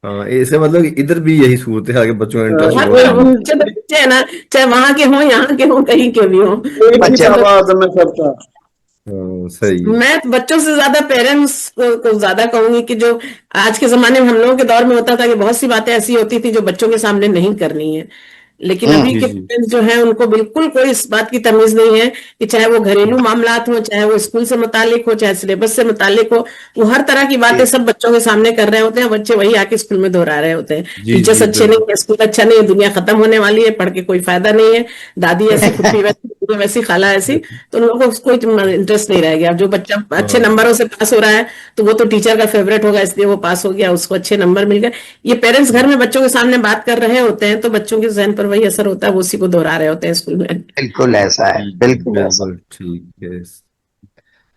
हाँ, इसका मतलब इधर भी यही सूरत है कि बच्चों का इंटरेस्ट हर बहुत कम है। बच्चे तो बच्चे है ना, चाहे वहां के हों, यहाँ के हों, कहीं के भी हों। एक ही बच्चे सवाल है मैं सबका। हाँ, सही है। मैं बच्चों से ज्यादा पेरेंट्स को ज्यादा कहूंगी कि जो आज के जमाने में हम लोगों के दौर में होता था कि बहुत सी बातें ऐसी होती थी जो बच्चों के सामने नहीं करनी है, लेकिन अभी जी के जी पेरेंट्स जो हैं उनको बिल्कुल कोई इस बात की तमीज नहीं है कि चाहे वो घरेलू मामलात हो, चाहे वो स्कूल से मुतालिक हो, चाहे सिलेबस से मुतालिक हो, वो हर तरह की बातें सब बच्चों के सामने कर रहे होते हैं। बच्चे वही आके स्कूल में दोहरा रहे होते हैं, जी टीचर्स जी अच्छे नहीं है, स्कूल अच्छा नहीं है, दुनिया खत्म होने वाली है, पढ़ के कोई फायदा नहीं है, दादी ऐसी, फुप्पी वैसी, वैसी, खाला ऐसी। तो उन लोगों को कोई इंटरेस्ट नहीं रह गया। अब जो बच्चा अच्छे हाँ नंबरों से पास हो रहा है तो वो तो टीचर का फेवरेट होगा, इसलिए वो पास हो गया, उसको अच्छे नंबर मिल गए। ये पेरेंट्स घर में बच्चों के सामने बात कर रहे होते हैं तो बच्चों के जहन पर वही असर होता है, वो उसी को दोहरा रहे होते हैं स्कूल में। बिल्कुल ऐसा है, जी जी, बिल्कुल ऐसा। बिल्कुल ठीक है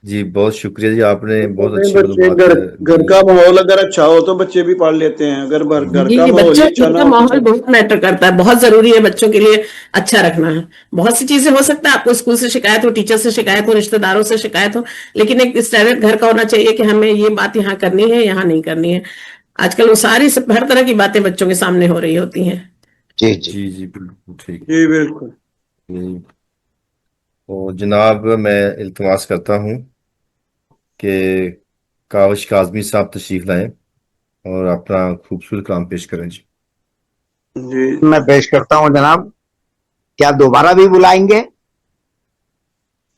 जी। बहुत शुक्रिया जी, आपने बहुत नहीं, अच्छी बच्चे मालूमात घर दी। का माहौल अगर अच्छा हो तो बच्चे भी पढ़ लेते हैं, अगर घर जी का जी, माहौल ही बच्चों अच्छा घर ना का हो तो माहौल बहुत मैटर करता है, बहुत जरूरी है बच्चों के लिए अच्छा रखना है। बहुत सी चीजें हो सकता है आपको स्कूल से शिकायत हो, टीचर से शिकायत हो, रिश्तेदारों से शिकायत हो, लेकिन एक स्टैंडर्ड घर का होना चाहिए कि हमें ये बात यहाँ करनी है, यहाँ नहीं करनी है। आजकल वो सारी हर तरह की बातें बच्चों के सामने हो रही होती हैं। जी जी। जी जी बिल्कुल ठीक जी बिल्कुल। है। तो जनाब मैं इल्तमास करता हूँ कि कावश काजमी साहब तशरीफ लाएं और अपना खूबसूरत काम पेश करें जी। जी मैं पेश करता हूँ जनाब, क्या दोबारा भी बुलाएंगे?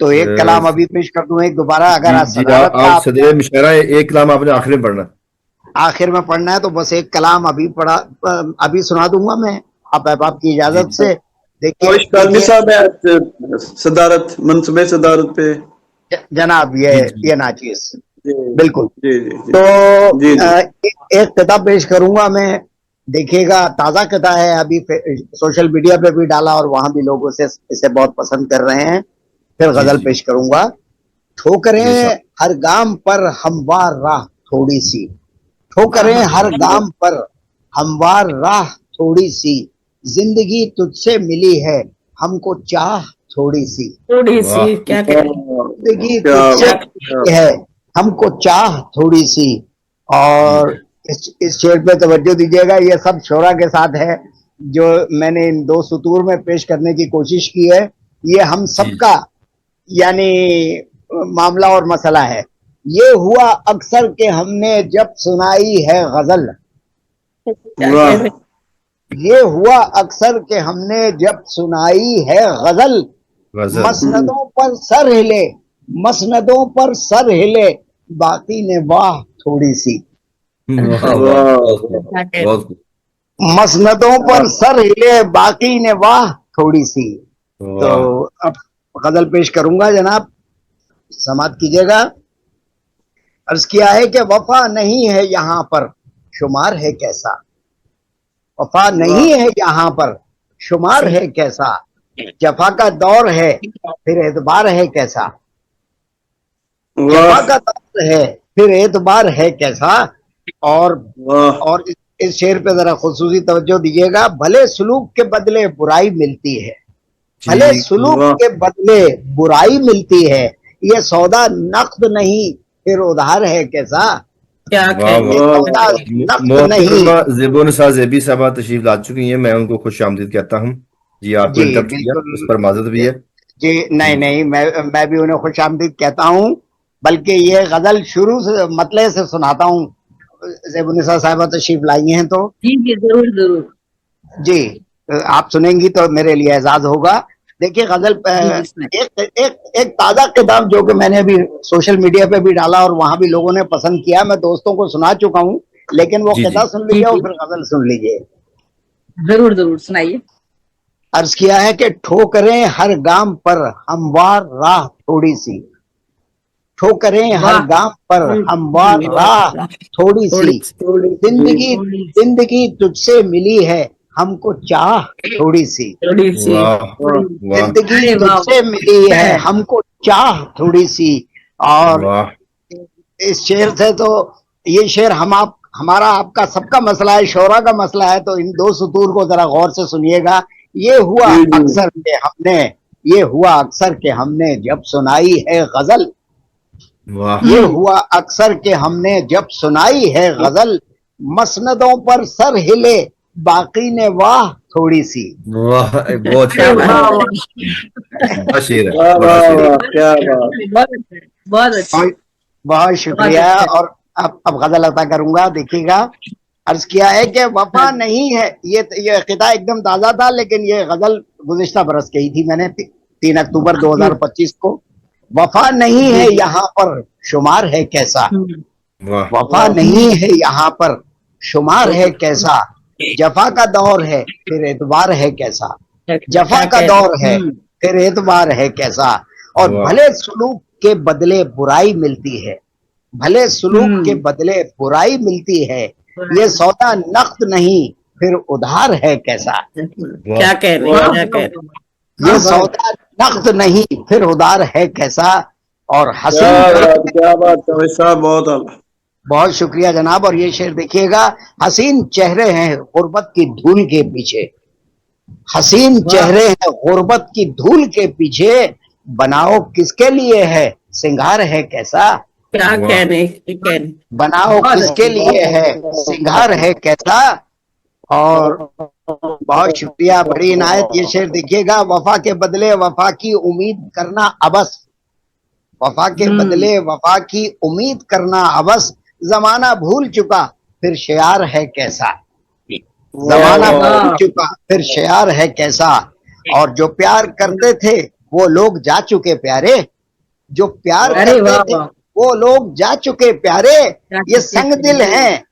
तो एक कलाम अभी पेश कर दूं, एक दोबारा, अगर जी आज जी, सदारत का आप आप सदर मुशायरा एक कलाम आपने आखिर में पढ़ना। आखिर में पढ़ना है तो बस एक कलाम अभी अभी सुना दूंगा मैं, आप अहबाब की जी इजाजत जी से। देखिए काविश काजमी देखिए साहब है सदारत, मनसबे सदारत पे। जनाब, जी जी ये नाचीज जी बिल्कुल। जी जी जी तो जी जी। एक किताब पेश करूंगा मैं, देखिएगा, ताजा किताब है, अभी सोशल मीडिया पे भी डाला और वहां भी लोग इसे बहुत पसंद कर रहे हैं। फिर जी गजल जी पेश करूंगा। जी ठोकरें साहब। हर गाम पर हमवार राह थोड़ी सी, ठोकरें हर वाह गाम पर हमवार राह थोड़ी सी, जिंदगी तुझसे मिली है हमको चाह थोड़ी सी, थोड़ी वाह सी क्या कहें, जिंदगी क्या तुझसे क्या बात, क्या मिली है हमको चाह थोड़ी सी। जी और इस शेर पे तवज्जो दीजिएगा, ये सब शोरा के साथ है जो मैंने इन दो सुतूर में पेश करने की कोशिश की है। ये हम जी सबका यानी मामला और मसला है। ये हुआ अक्सर के हमने जब सुनाई है गजल, क्या वाह कहें। ये हुआ अक्सर के हमने जब सुनाई है गजल, गजल। मसनदों पर सर हिले, मसनदों पर सर हिले, बाकी ने वाह थोड़ी सी, वाह वाह, वाह बहुत खूब, क्या कहें। बहुत खूब। मसनदों पर सर हिले, बाकी ने वाह थोड़ी सी। तो वाह अब गजल पेश करूंगा जनाब, समाप्त कीजिएगा। अर्ज किया है कि वफा नहीं है यहाँ पर, शुमार है कैसा, वफा नहीं है यहाँ पर, शुमार है कैसा, जफा का दौर है फिर एतबार है कैसा, जफा वाह का दौर है फिर एतबार है कैसा। और वाह और इस शेर पे जरा खुसूसी तवज्जो दीजिएगा, भले सुलूक के बदले बुराई मिलती है, भले जी सुलूक वाह के बदले बुराई मिलती है, ये सौदा नकद नहीं फिर उधार है कैसा, क्या वाह कहें। ये वाह। सौदा नकद नहीं। मोहतरमा ज़ेबो-निसा ज़ेबी साहबा तशरीफ ला चुकी हैं, मैं उनको खुश आमदीद कहता हूँ जी। आपको जी इंटरप्ट किया बिल्कुल। उस पर माजरत भी है जी नहीं जी। नहीं, मैं भी उन्हें खुश आमदीद कहता हूँ, बल्कि ये गजल शुरू से मतले से सुनाता हूँ। ज़ेबुनिसा साहिबा तशरीफ लाई हैं तो जी जी, जरूर जरूर। जी, आप सुनेंगी तो मेरे लिए एजाज होगा। देखिए गजल एक ताजा किताब जो कि मैंने अभी सोशल मीडिया पे भी डाला और वहां भी लोगों ने पसंद किया, मैं दोस्तों को सुना चुका हूँ, लेकिन वो जी जी किताब सुन लीजिए और फिर गजल सुन लीजिए। जरूर जरूर सुनाइए। अर्ज किया है कि ठोकरें हर गाम पर हमवार राह थोड़ी सी, ठोकरें हर गाम पर हमवार राह थोड़ी सी, जिंदगी जिंदगी तुझसे मिली है हमको चाह थोड़ी सी, थोड़ी सी। वाह वाह जिंदगी तुझसे मिली है हमको चाह थोड़ी सी। और वाह इस शेर से तो ये शेर हमारा आपका सबका मसला है, शोरा का मसला है, तो इन दो सुतूर को जरा गौर से सुनिएगा। ये हुआ अक्सर के हमने, ये हुआ अक्सर के हमने जब सुनाई है गजल, वाह ये हुआ अक्सर कि हमने जब सुनाई है गजल, मसनदों पर सर हिले, बाकी ने वाह थोड़ी सी। वाह, बहुत क्या शायर बात है, है। बड़ा शेर है, वाह बड़ा वाह शेर है। वाह, क्या बात। बहुत अच्छा है, बहुत अच्छा। बहुत बहुत शुक्रिया। बहुत अच्छा। और अब गजल अता करूंगा, देखिएगा। अर्ज किया है कि वफा नहीं है, ये खिता एकदम ताजा था, लेकिन ये गजल गुज़िश्ता बरस की थी मैंने, 3 अक्टूबर 2025 को। वफा नहीं है यहाँ पर, शुमार है कैसा। वाह वफा नहीं है यहाँ पर, शुमार है कैसा। जफा का दौर है, फिर एतबार है कैसा। जफा का दौर है, फिर एतबार है कैसा। और वाह। भले सलूक के बदले बुराई मिलती है, भले सलूक के बदले बुराई मिलती है। ये सौदा नक़द नहीं, फिर उधार है कैसा। क्या कह रहे हैं, क्या कह रहे हैं। ये सौदा नक़द नहीं, फिर उधार है कैसा। और क्या हसीन, बात, क्या बात कवि साहब, बहुत आला। बहुत शुक्रिया जनाब। और ये शेर देखिएगा, हसीन चेहरे हैं गुर्बत की धूल के पीछे, हसीन चेहरे हैं गुर्बत की धूल के पीछे। बनाओ किसके लिए है, सिंगार है कैसा। क्या कह रहे हैं, क्या कह रहे हैं। बनाओ किसके लिए है, सिंगार है कैसा। और बहुत शुक्रिया, बड़ी इनायत। ये शेर देखिएगा, वफा के बदले वफा की उम्मीद करना अबस, वफा के बदले वफा की उम्मीद करना अबस। जमाना भूल चुका, फिर शेयार है कैसा। जमाना भूल चुका, फिर शेयार है कैसा। और जो प्यार करते थे वो लोग जा चुके प्यारे, जो प्यार करते थे वो लोग जा चुके प्यारे। ये संग दिल हैं,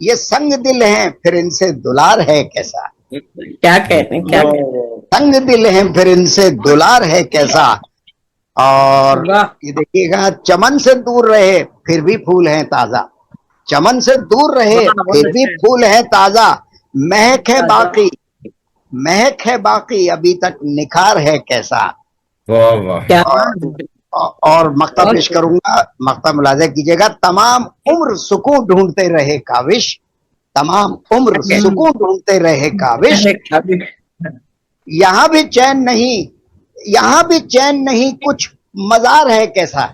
ये संग दिल हैं, फिर इनसे दुलार है कैसा। क्या कह रहे हैं, क्या कह रहे हैं। संग दिल हैं, फिर इनसे दुलार है कैसा। और ये देखिएगा, चमन से दूर रहे फिर भी फूल हैं ताजा, चमन से दूर रहे फिर भी फूल हैं ताजा। महक है बाकी, महक है बाकी, अभी तक निखार है कैसा। वाह वाह। क्या और मक्ता पेश करूंगा, मक्ता मुलाजा कीजिएगा। तमाम उम्र सुकून ढूंढते रहे काविश, तमाम उम्र सुकून ढूंढते रहे काविश। यहाँ भी चैन नहीं, यहाँ भी चैन नहीं, कुछ मजार है कैसा।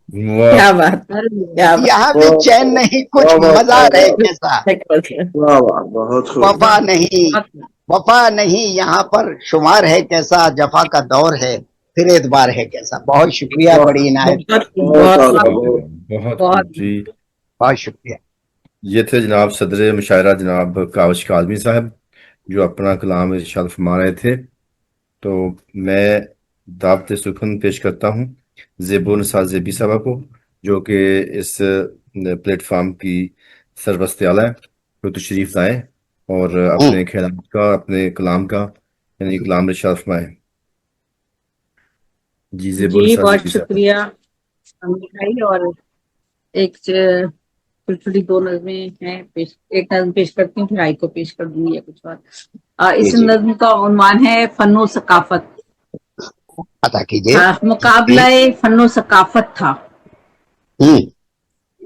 वाह क्या बात, क्या बात। यहाँ भी चैन नहीं, कुछ मजार है कैसा। वाह वाह, बहुत खूब। वफा नहीं, वफा नहीं यहाँ पर, शुमार है कैसा। जफा का दौर है, फिर एतबार है कैसा। बहुत शुक्रिया, बड़ी इनायत, बहुत आला, बहुत खूब जी। बहुत शुक्रिया। ये थे जनाब सदर मुशायरा जनाब काविश काज़मी साहब, जो अपना कलाम इरशाद फरमा रहे थे। तो मैं दावत सुखन पेश करता हूँ ज़ेबो निसार ज़ेबी साहबा को, जो कि इस प्लेटफार्म की सरबस्त आला है। तो तशरीफ लाए और अपने ख्यालात का, अपने कलाम का, यानी कलाम इरशाद फरमाएं। जी ज़ेबो जी निसार बहुत ज़ेबी साहब। शुक्रिया अमीर भाई। और एक छोटी छोटी 2 नज़में हैं पेश, एक नज़म पेश करती हूँ, फिर आई को पेश कर दूंगी या कुछ और। इस जी, जी। नज़म का उन्वान है फन्नो सकाफत। अता कीजिए। मुकाबला फन्नो सकाफत था।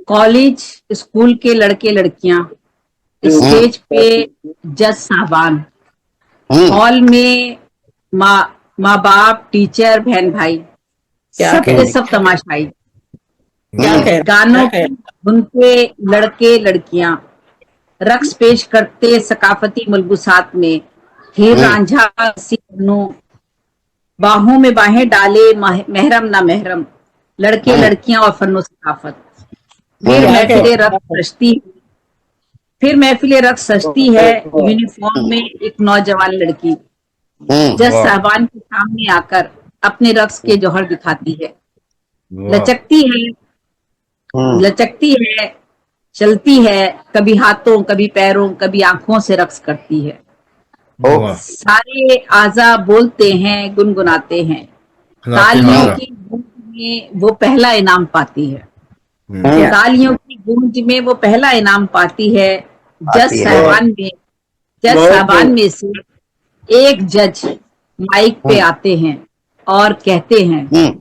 कॉलेज स्कूल के लड़के लड़कियां, स्टेज पे जज साहबान, हॉल में माँ बाप, टीचर, बहन भाई, सब के सब तमाशाई। गानों पे धुन पे लड़के लड़कियां, रक्स पेश करते सकाफती मलबूसात में। हीर रांझा बाहों में बाहें डाले, महरम ना महरम, लड़के लड़कियां और फन्नो सकाफत। फिर महफिले रक्स सजती है यूनिफॉर्म में एक नौजवान लड़की। जज साहबान के सामने आकर अपने रक्स के जौहर दिखाती है। लचकती है, चलती है, कभी हाथों, कभी पैरों, कभी आंखों से रक्स करती है। सारे आज़ा बोलते हैं, गुनगुनाते हैं। तालियों की गूंज में वो पहला इनाम पाती है। तालियों की गूंज में वो पहला इनाम पाती है। जज साहबान में से एक जज माइक पे आते हैं और कहते हैं,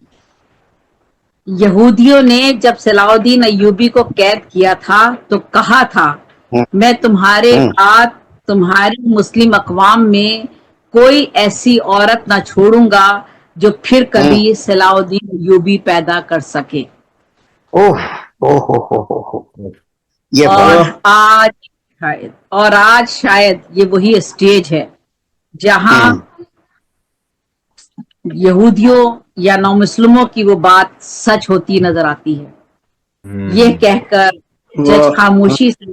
यहूदियों ने जब सलाउद्दीन अय्यूबी को कैद किया था तो कहा था, मैं तुम्हारे बाद तुम्हारी मुस्लिम अक़वाम में कोई ऐसी औरत ना छोड़ूंगा जो फिर कभी सलाउद्दीन अय्यूबी पैदा कर सके। ओह हो ये और आज शायद ये वही स्टेज है जहां यहूदियों या नौ मुस्लिमों की वो बात सच होती नजर आती है। ये कहकर जज खामोशी से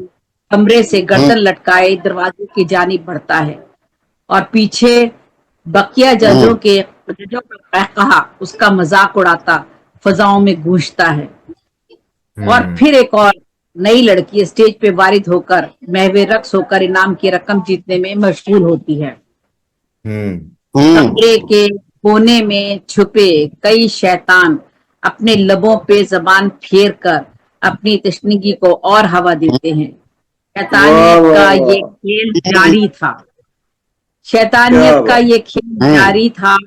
कमरे से गर्दन लटकाए दरवाजे की जानिब बढ़ता है और पीछे बकिया जजों का कहा उसका मजाक उड़ाता फजाओं में गूंजता है। और फिर एक और नई लड़की स्टेज पे वारिद होकर महवे रक्स होकर इनाम की रकम जीतने में मशगूल होती है। कमरे के कोने में छुपे कई शैतान अपने लबों पे जबान फेर कर अपनी तशनीगी को और हवा देते हैं। शैतानियत का ये खेल जारी था, शैतानियत का ये खेल जारी था,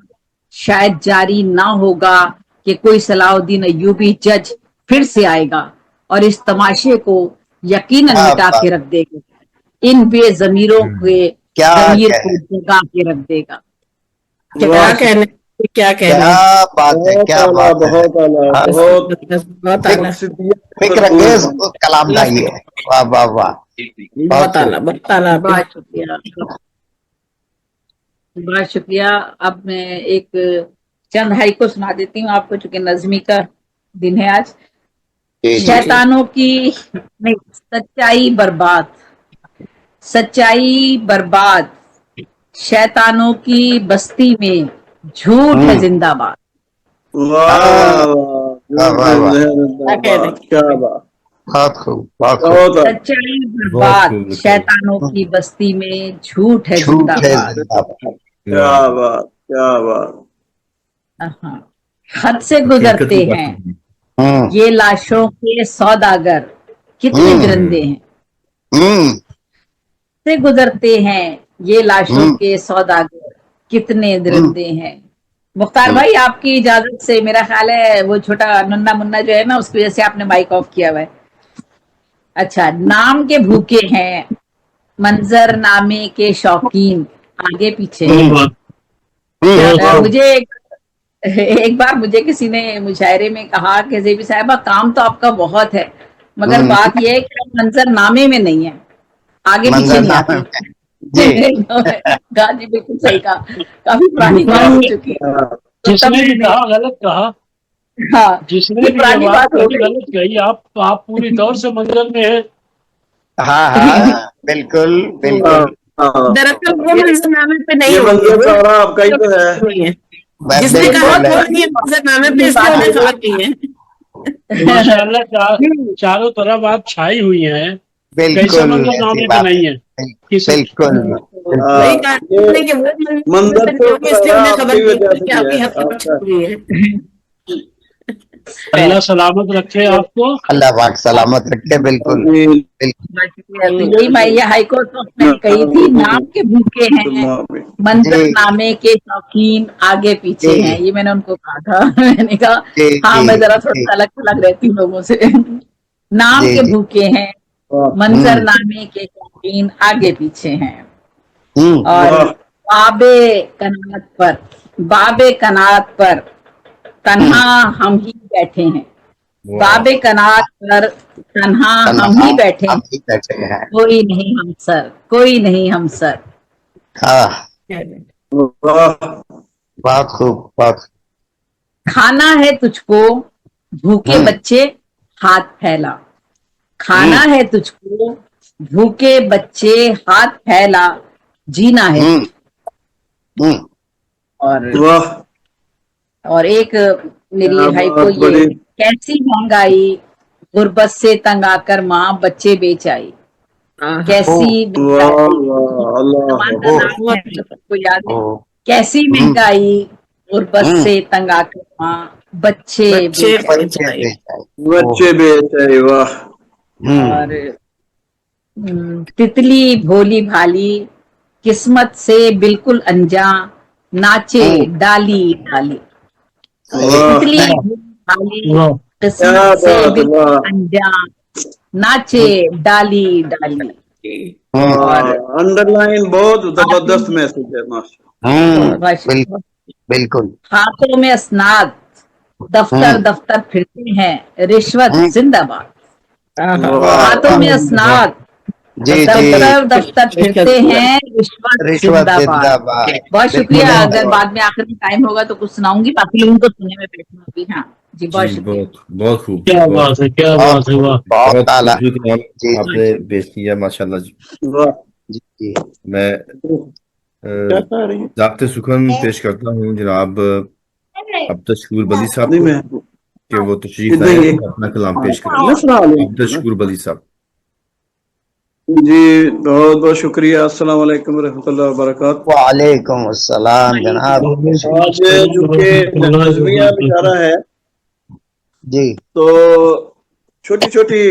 शायद जारी ना होगा कि कोई सलाउद्दीन अय्यूबी जज फिर से आएगा और इस तमाशे को यकीनन मिटा के रख देगा, इन बेज़मीरों के ज़मीर को जगा के रख देगा। क्या कहने क्या बात है, क्या बात है, बहुत आला, फिक्रंगेज कलाम था ये। वाह वाह वाह, बहुत आला, बहुत आला। बहुत शुक्रिया, बहुत शुक्रिया। अब मैं एक चंद हाई को सुना देती हूँ आपको, चूंकि नज़मी का दिन है आज। शैतानों की नहीं, सच्चाई बर्बाद, सच्चाई बर्बाद, शैतानों की बस्ती में झूठ है जिंदाबाद। सच्चाई बर्बाद, शैतानों की बस्ती में झूठ है जिंदाबाद। क्या बात, क्या बात। हाँ, हद से गुजरते हैं ये लाशों के सौदागर, कितने दरिंदे हैं। से गुजरते हैं ये लाशों के सौदागर, कितने दरिंदे हैं। मुख्तार भाई, आपकी इजाजत से मेरा ख्याल है वो छोटा नन्ना मुन्ना जो है ना, उसकी वजह से आपने माइक ऑफ किया हुआ है। अच्छा, नाम के भूखे हैं, मंजर नामे के शौकीन आगे पीछे हैं। मुझे एक बार मुझे किसी ने मुशायरे में कहा कि ज़ेबी साहिबा, काम तो आपका बहुत है, मगर बात यह है कि मंजर नामे में नहीं है, आगे पीछे नहीं आते। जी बिल्कुल सही कहा, काफी पुरानी बात हो चुकी है। जिसने भी कहा गलत कहा, हाँ, जिसने भी पुरानी बात गलत कही, आप पूरी तौर से मंजर में है। हाँ हाँ, बिल्कुल बिल्कुल। दरअसल वो मंजरनामे पे नहीं आपका ही तो है, जिसने कहा वो नहीं मंजरनामे पे, इसलिए उन्हें खबर की है। माशाअल्लाह, चारों तरफ आप छाई हुई हैं, बिल्कुल मंजरनामे पे नहीं है। बिल्कुल मंजर तो इसलिए उन्हें खबर की कि आपकी हद खबर छुप रही है। अल्लाह सलामत रखे आपको, अल्लाह पाक सलामत रखे। बिल्कुल यही भाई, ये हाईकोर्ट ने कही थी, नाम के भूखे हैं, मंजर नामे के शौकीन आगे पीछे हैं। ये मैंने उनको कहा था। मैंने कहा हाँ, मैं जरा थोड़ा अलग अलग रहती हूँ लोगों से। नाम के भूखे हैं, मंजर नामे के शौकीन आगे पीछे हैं। और बाबे कनात पर तन्हा हम ही बैठे हैं, बाबे कनात पर तन्हा हम ही बैठे हैं, कोई नहीं हम सर, कोई नहीं हम सर। बहुत खूब, बहुत। खाना है तुझको भूखे बच्चे हाथ फैला, खाना है तुझको भूखे बच्चे हाथ फैला, जीना है। और एक मेरी भाई को ये, कैसी महंगाई गुर्बत से तंग आकर माँ बच्चे बेच आई, कैसी सबको याद है, कैसी महंगाई गुर्बत से तंग आकर माँ बच्चे बेच आई। वाह। और तितली भोली भाली किस्मत से बिल्कुल अनजान, नाचे डाली डाली। तितली भोली भाली किस्मत से बिल्कुल अनजान, नाचे डाली डाली। और अंडरलाइन बहुत जबरदस्त मैसेज है, बिल्कुल। हाथों में अस्नाद दफ्तर दफ्तर फिरते हैं रिश्वत जिंदाबाद हाथों में असनाद जी जी दफ्तर दफ्तर फिरते हैं रिश्वत रिश्वत जिंदाबाद जिंदाबाद। बहुत शुक्रिया बिल्कुल अगर बाद में आखिर में टाइम होगा तो कुछ सुनाऊंगी बाकी लोगों को सुनने में बैठूंगा अभी हाँ जी बहुत जी शुक्रिया बहुत बहुत खूब क्या बहुत बात है, क्या बहुत बात है, वाह। बहुत बहुत ताला खूबसूरत कलाम जी आपने पेश किया माशाल्लाह जी। वाह, जी जी मैं क्या कह रही है? ज़ाब्ते सुखन पेश करता हूँ जनाब अब्दुल बली साहब नहीं को मैं कि वो तशरीफ नहीं, लाए ये- और अपना कलाम पेश करें। नस्र आलम। अब्दुल बली साहब। जी बहुत बहुत शुक्रिया। अस्सलाम वालेकुम रहमतुल्लाहि व बरकातहू। वालेकुम अस्सलाम जनाब आज चूंकि नज़मिया बेचारा है जी तो छोटी छोटी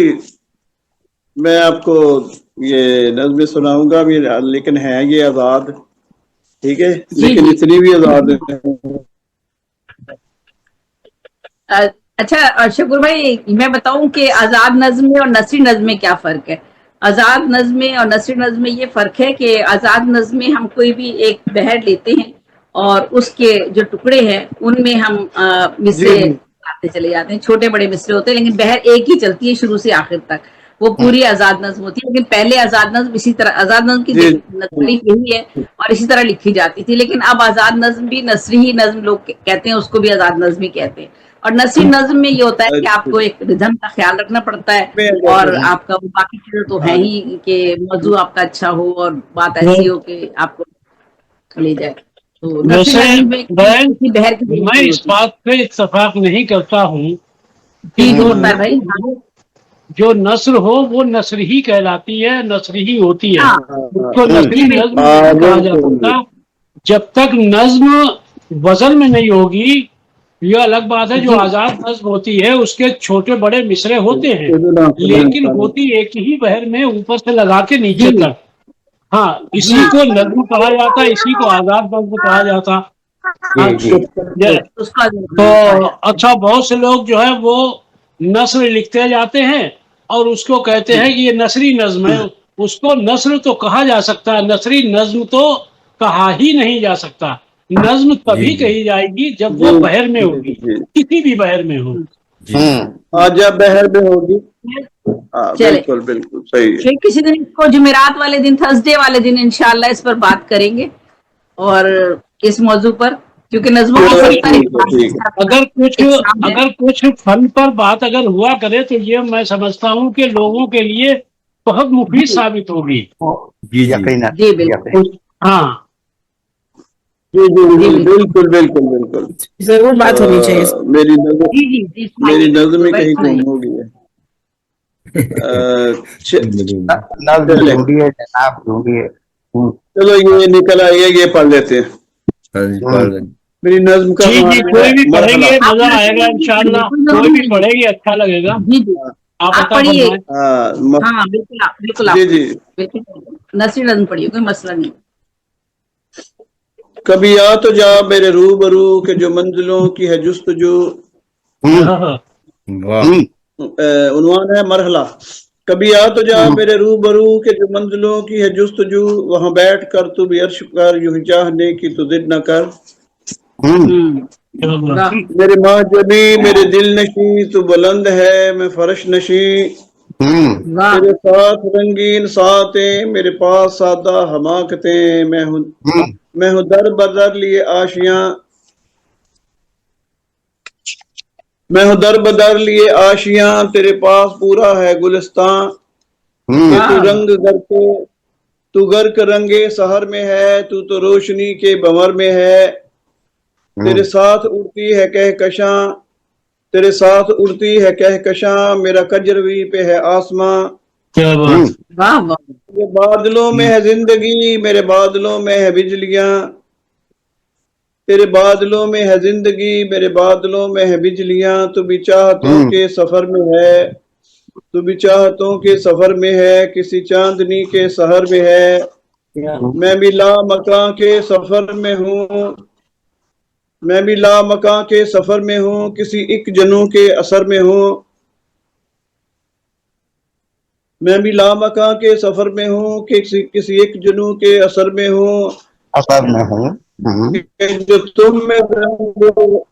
मैं आपको ये नज़में सुनाऊंगा भी, लेकिन है ये आजाद, ठीक है, लेकिन जी। इतनी भी आजाद है। अच्छा शकूर भाई मैं बताऊं कि आजाद नज्म में और नसरी नज्म में क्या फर्क है। आजाद नज्म में और नसरी नज्म में ये फर्क है कि आजाद नज्म में हम कोई भी एक बहर लेते हैं और उसके जो टुकड़े हैं उनमें हम मिसरे आते चले जाते हैं, छोटे बड़े मिसरे होते हैं लेकिन बहर एक ही चलती है शुरू से आखिर तक, वो पूरी आजाद नज्म होती है। लेकिन पहले आजाद नज्म इसी तरह आजाद नज्म की तारीफ यही है और इसी तरह लिखी जाती थी, लेकिन अब आजाद नज्म भी नसरी ही नज्म लोग कहते हैं, उसको भी आजाद नज्म ही कहते हैं। और नसरी नज्म में ये होता है कि आपको एक रिदम का ख्याल रखना पड़ता है और आपका वो बाकी चीजें तो है ही कि मौजू आपका अच्छा हो और बात ऐसी हो कि आपको ले जाए। तो नसरी वैसे नज्म में बहन किसी बहर की मैं इस बात पे इत्तेफाक नहीं करता हूँ जी होता है भाई जो नस्र हो वो नस्र ही कहलाती है, नस्र ही होती है, हाँ। उसको नस्री नज्म नहीं कहा जा सकता जब तक नज्म वजन में नहीं होगी। ये अलग बात है, जो आजाद नज्म होती है उसके छोटे बड़े मिसरे होते हैं लेकिन होती एक ही बहर में ऊपर से लगा के नीचे तक। हाँ, इसी को नज्म कहा जाता, इसी को आजाद नज्म कहा जाता। हाँ, तो अच्छा बहुत से लोग जो है वो नस्र लिखते जाते हैं और उसको कहते हैं कि ये नसरी नज्म है। उसको नस्र तो कहा जा सकता है, नसरी नज्म तो कहा ही नहीं जा सकता। नज्म तभी कही जाएगी जब वो बहर में होगी, किसी भी बहर में हो। आज जब बहर में होगी। चले बिल्कुल बिल्कुल सही है। फिर किसी दिन इसको जुमेरात वाले दिन थर्सडे वाले दिन इंशाल्लाह इस पर बात करेंगे और इस मौजू पर, क्योंकि नज्मों अगर कुछ फन पर बात अगर हुआ करे तो ये मैं समझता हूँ कि लोगों के लिए बहुत मुफीद साबित होगी। जी बिल्कुल हाँ जी बिल्कुल बिल्कुल बिल्कुल जरूर बात होनी चाहिए। मेरी नज़र में कहीं गुम हो गई है। ढूंढिए जनाब ढूंढिए। चलो ये निकल आइए, ये पढ़ लेते हैं। मेरी नज्म का जी कोई भी पढ़ेंगे मजा आएगा इंशाल्लाह, कोई भी पढ़ेगी अच्छा लगेगा। आप पढ़िए। हाँ बिल्कुल जी जी बिल्कुल नसरी नज्म पढ़िए, कोई मसला नहीं। कभी आ तो जा मेरे रूबरू के जो मंजिलों की है जुस्तजू। उन्वान है मरहला। कभी आ तो जा मेरे रूबरू के जो मंजिलों की है जुस्तजू, वहां बैठ कर तू भी अर्श कर यूं चाहने की तू जिद न कर। मेरे माँ जबी मेरे दिल नशी तू बुलंद है मैं फर्श नशी। मेरे साथ रंगीन सातें मेरे पास सादा हमाकतें। मैं हूँ दर बदर लिए आशियां। मैं हूँ दर बदर लिए आशियां तेरे पास पूरा है गुलिस्तान। तू रंग करके तू गर्क रंगे सहर में है, तू तो रोशनी के भंवर में है। तेरे साथ उड़ती है कहकशां, तेरे साथ उड़ती है कहकशां, मेरा कजरवी पे है आसमां। क्या बात। मेरे बादलों में है जिंदगी मेरे बादलों में है बिजलियां। तेरे बादलों में है जिंदगी मेरे बादलों में है बिजलियां। तू भी चाहतों के सफर में है, तू भी चाहतों के सफर में है, किसी चांदनी के सहर में है। मैं भी ला मकां के सफर में हूँ, मैं भी ला मकां के सफर में हूँ, किसी एक जनू के असर में हूँ। मैं भी ला मकां के सफर में हूँ, किसी एक जनू के असर में हूँ। असर में हूँ जो तुम में रंगो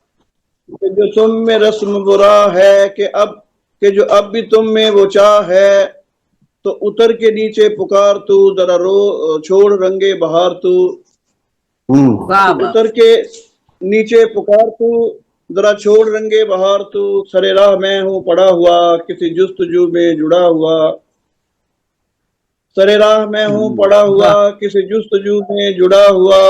کہ جو تم میں رسم برا ہے کہ جو اب بھی تم میں وہ چاہ ہے، تو اتر کے نیچے پکار تو، ذرا رو چھوڑ رنگے بہار تو، واہ واہ اتر کے نیچے پکار تو، ذرا چھوڑ رنگے بہار تو، سرے راہ میں ہوں پڑا ہوا، کسی جستجو میں جڑا ہوا، سرے راہ میں ہوں پڑا ہوا، کسی جستجو میں جڑا ہوا،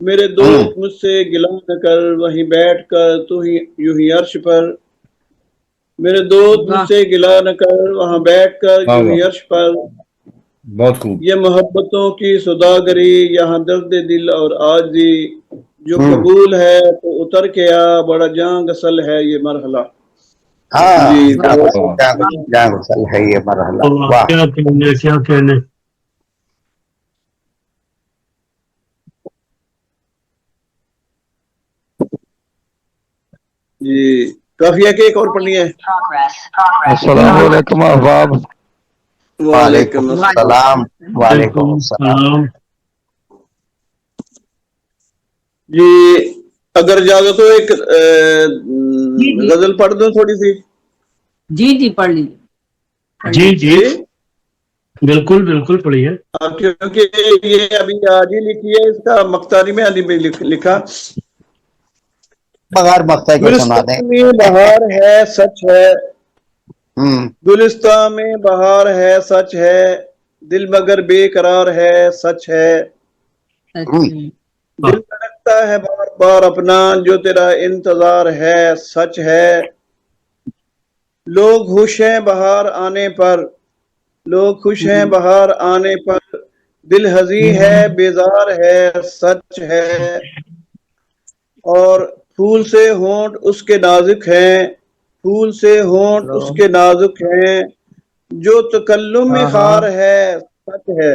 میرے دوست مجھ سے گلا نہ کر، وہیں بیٹھ کر تو ہی یوں ہی عرش پر، میرے دوست مجھ سے گلا نہ کر، وہاں بیٹھ کر واہ یوں ہی واہ، عرش پر، بہت خوب. یہ محبتوں کی سوداگری، یہاں درد دل اور عاجزی، جو قبول ہے تو اتر کے آ، بڑا جان گسل ہے یہ مرحلہ. ہاں جی واہ واہ. جان غسل ہے یہ مرحلہ. واہ، واہ. کیا کہنے کیا کہنے. جی کافیہ کے ایک اور پڑھنی ہے. السلام علیکم احباب. وعلیکم وعلیکم السلام. السلام. وعلیکم السلام. جی اگر اجازت ہو ایک غزل پڑھ دوں تھوڑی سی. جی جی پڑھ لیجیے. جی جی بالکل بالکل پڑھیے. کیونکہ یہ ابھی آج ہی لکھی ہے، اس کا مختاری میں ابھی لکھا. بغیر مقطع کے سنا دیں. گلستان میں بہار ہے سچ ہے، ہوں. گلستان میں بہار ہے سچ ہے، دل مگر بے قرار ہے سچ ہے، دل دھڑکتا ہے بار بار اپنا، جو تیرا انتظار ہے سچ ہے، لوگ خوش ہیں بہار آنے پر، لوگ خوش ہیں بہار آنے پر، دل ہنسی ہے بیزار ہے سچ ہے، اور پھول سے ہونٹ اس کے نازک ہیں، پھول سے ہونٹ اس کے نازک ہیں، جو تکلم میں خار ہے سچ ہے،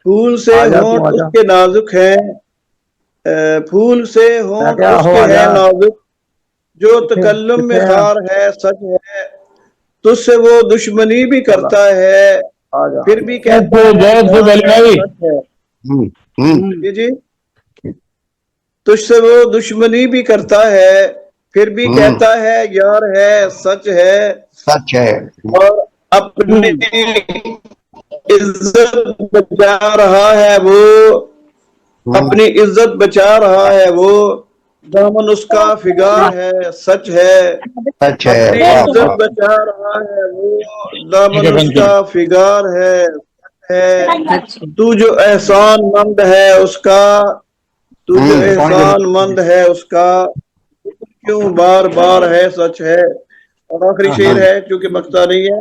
پھول سے ہونٹ اس کے نازک ہیں، پھول سے ہونٹ اس کے ہیں نازک، جو تکلم میں خار ہے سچ ہے، تجھ سے وہ دشمنی بھی کرتا ہے، پھر بھی کہتا ہے یار ہے سچ ہے. جی جی تجھ سے وہ دشمنی بھی کرتا ہے، پھر بھی کہتا ہے یار ہے سچ ہے، سچ ہے. اور اپنی عزت بچا رہا ہے وہ، اپنی عزت بچا رہا ہے وہ، دامن اس کا فگار ہے سچ ہے، سچ ہے. اپنی واہ عزت واہ. بچا رہا ہے وہ، دامن اس کا فگار ہے سچ ہے، تو جو احسان مند ہے اس کا، تو جو احسان مند ہے اس کا، کیوں بار بار ہے سچ ہے. اور آخری شعر ہے کیونکہ مقطع نہیں ہے.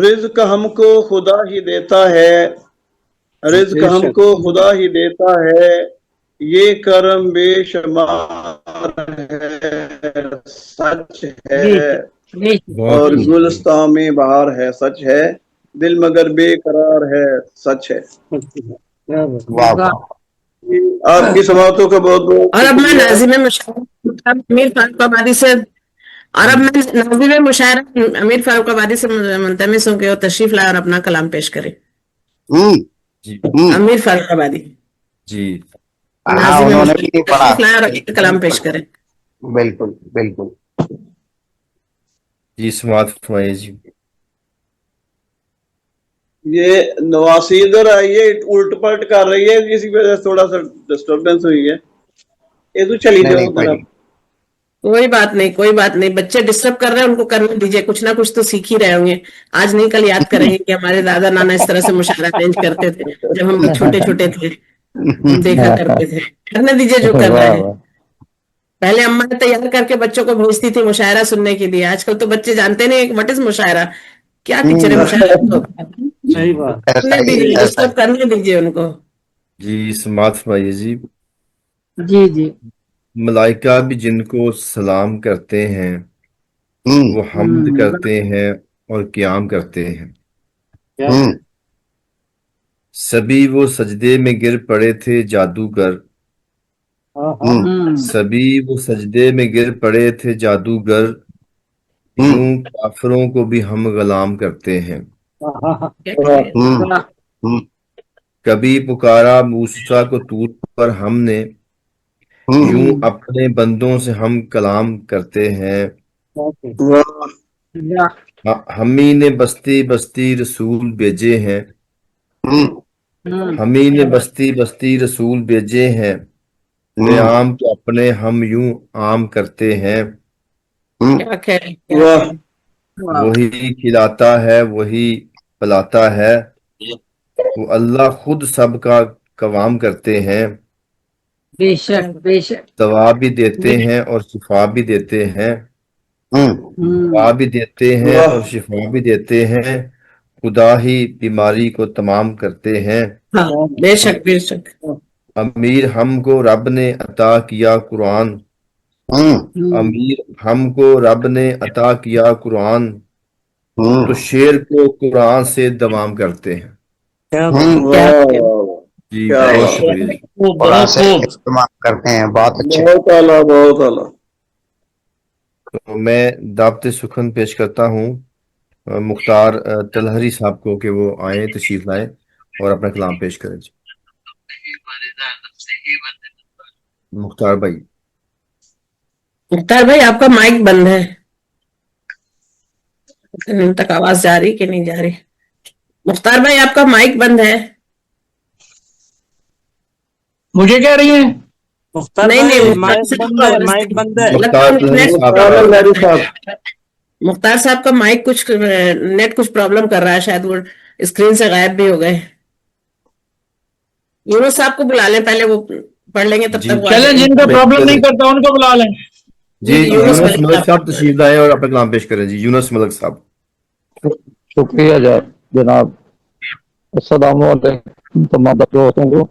رزق ہم کو خدا ہی دیتا ہے، رزق ہم کو خدا ہی دیتا ہے، یہ کرم بے شمار ہے سچ ہے، بہت اور خوب. گلستان میں بہار ہے سچ ہے، دل مگر بے قرار ہے سچ ہے. واہ واہ. آپ کی سماعتوں کا بہت بہت اور اب میں شکریہ. ناظم مشاعرہ امیر فاروق آبادی سے، اور اب میں ناظم مشاعرہ امیر فاروق آبادی سے ملتمس ہوں کہ وہ تشریف لائے اور اپنا کلام پیش کرے. جی امیر فاروق آبادی جی ہاں ناظم انہوں نے مشاعرہ بھی پڑھا. تشریف لائے اور اپنا کلام پیش کرے. بالکل بالکل. جی سماعت فرمائیے. جی یہ نواسی ادھر آئیے، الٹ پلٹ کر رہی ہے، اسی وجہ سے تھوڑا سا ڈسٹربینس ہوئی ہے. یہ تو چلی نہیں جاؤ نہیں کوئی ذرا. نہیں. کوئی بات نہیں، کوئی بات نہیں، بچے ڈسٹرب کر رہے ہیں ان کو کرنے دیجیے، کچھ نہ کچھ تو سیکھ ہی رہے ہوں گے. آج نہیں کل یاد کریں گے کہ ہمارے دادا نانا اس طرح سے مشاعرہ ارینج کرتے تھے جب ہم چھوٹے چھوٹے تھے، ہم دیکھا کرتے تھے. کرنے دیجیے جو کر رہے واہ ہیں. واہ. پہلے اماں تیار کر کے بچوں کو بھیجتی تھی مشاعرہ سننے کے لیے، آج کل تو بچے جانتے نہیں وٹ از مشاعرہ، کیا ٹیچر ہے مشاعرہ تو صحیح بات. ایسا کرنے ہی دیجیے، ایسا ڈسٹرب کرنے دیجیے ان کو. جی سماعت فرمائیے. جی جی جی ملائکہ بھی جن کو سلام کرتے ہیں، ہی. وہ حمد کرتے ہیں اور قیام کرتے ہیں. سبھی وہ سجدے میں گر پڑے تھے جادوگر، سبھی وہ سجدے میں گر پڑے تھے جادوگر، یوں کافروں کو بھی ہم غلام کرتے ہیں. کبھی پکارا موسیٰ کو طور پر ہم نے، यूं अपने बंदों से हम कलाम करते हैं। हम ही ने बस्ती बस्ती रसूल भेजे हैं। हम ही ने बस्ती बस्ती रसूल भेजे हैं। क़याम के अपने हम यूं आम करते हैं। क्या कह रहे हैं, क्या कह रहे हैं। वही खिलाता है वही पिलाता है। वो अल्लाह खुद सबका कवाम करते हैं। बेशक बेशक। दवा भी देते हैं और शिफा भी देते हैं। दवा भी देते हैं और शिफा भी देते हैं। खुदा ही बीमारी को तमाम करते हैं। हाँ बेशक बेशक। अमीर हमको रब ने अता किया कुरान। अमीर हमको रब ने अता किया कुरान। तो शेर को कुरान से दवाम करते हैं। क्या कह रहे हैं। जी बहुत शुक्रिया जी। कुरान से इस्तेमाल करते हैं, बहुत अच्छे। बहुत आला, बहुत आला। तो मैं दावत सुखन पेश करता हूँ मुख्तार तलहरी साहब को कि वो आए तशरीफ लाएं और अपना कलाम पेश करें जी। मुख्तार भाई। मुख्तार भाई आपका माइक बंद है, इन तक आवाज जा रही कि नहीं जा रही। मुख्तार भाई आपका माइक बंद है। मुझे कह रही है नहीं नहीं माइक बंद है। मुख्तार तलहरी साहब। मुख्तार साहब का माइक कुछ नेट कुछ प्रॉब्लम कर रहा है, शायद वो स्क्रीन से गायब भी हो गए। यूनुस साहब को बुला लें, पहले वो पढ़ लेंगे तब तक। चले, जिनका प्रॉब्लम नहीं करता उनको बुला लें। जी यूनुस मलिक साहब तशरीफ लाएं और अपना कलाम पेश करें जी। यूनुस मलिक साहब। शुक्रिया जनाब। अस्सलाम वालेकुम तमाम दोस्तों को।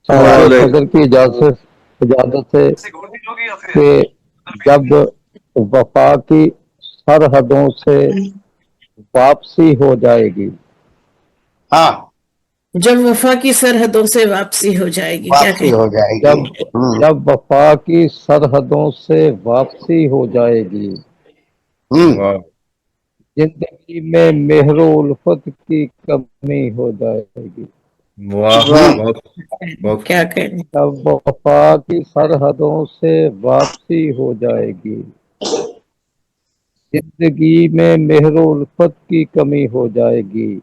सदर की इजाजत से कि जब वफा की सरहदों से वापसी हो जाएगी। हाँ, जब वफा की सरहदों से वापसी हो जाएगी। क्या वापसी हो जाएगी। जब वफा की सरहदों से वापसी हो जाएगी। जिंदगी में मेहरो उल्फत की कमी हो जाएगी। क्या कहें। जब वफा की सरहदों से वापसी हो जाएगी। जिंदगी में मेहरो उल्फत की कमी हो जाएगी।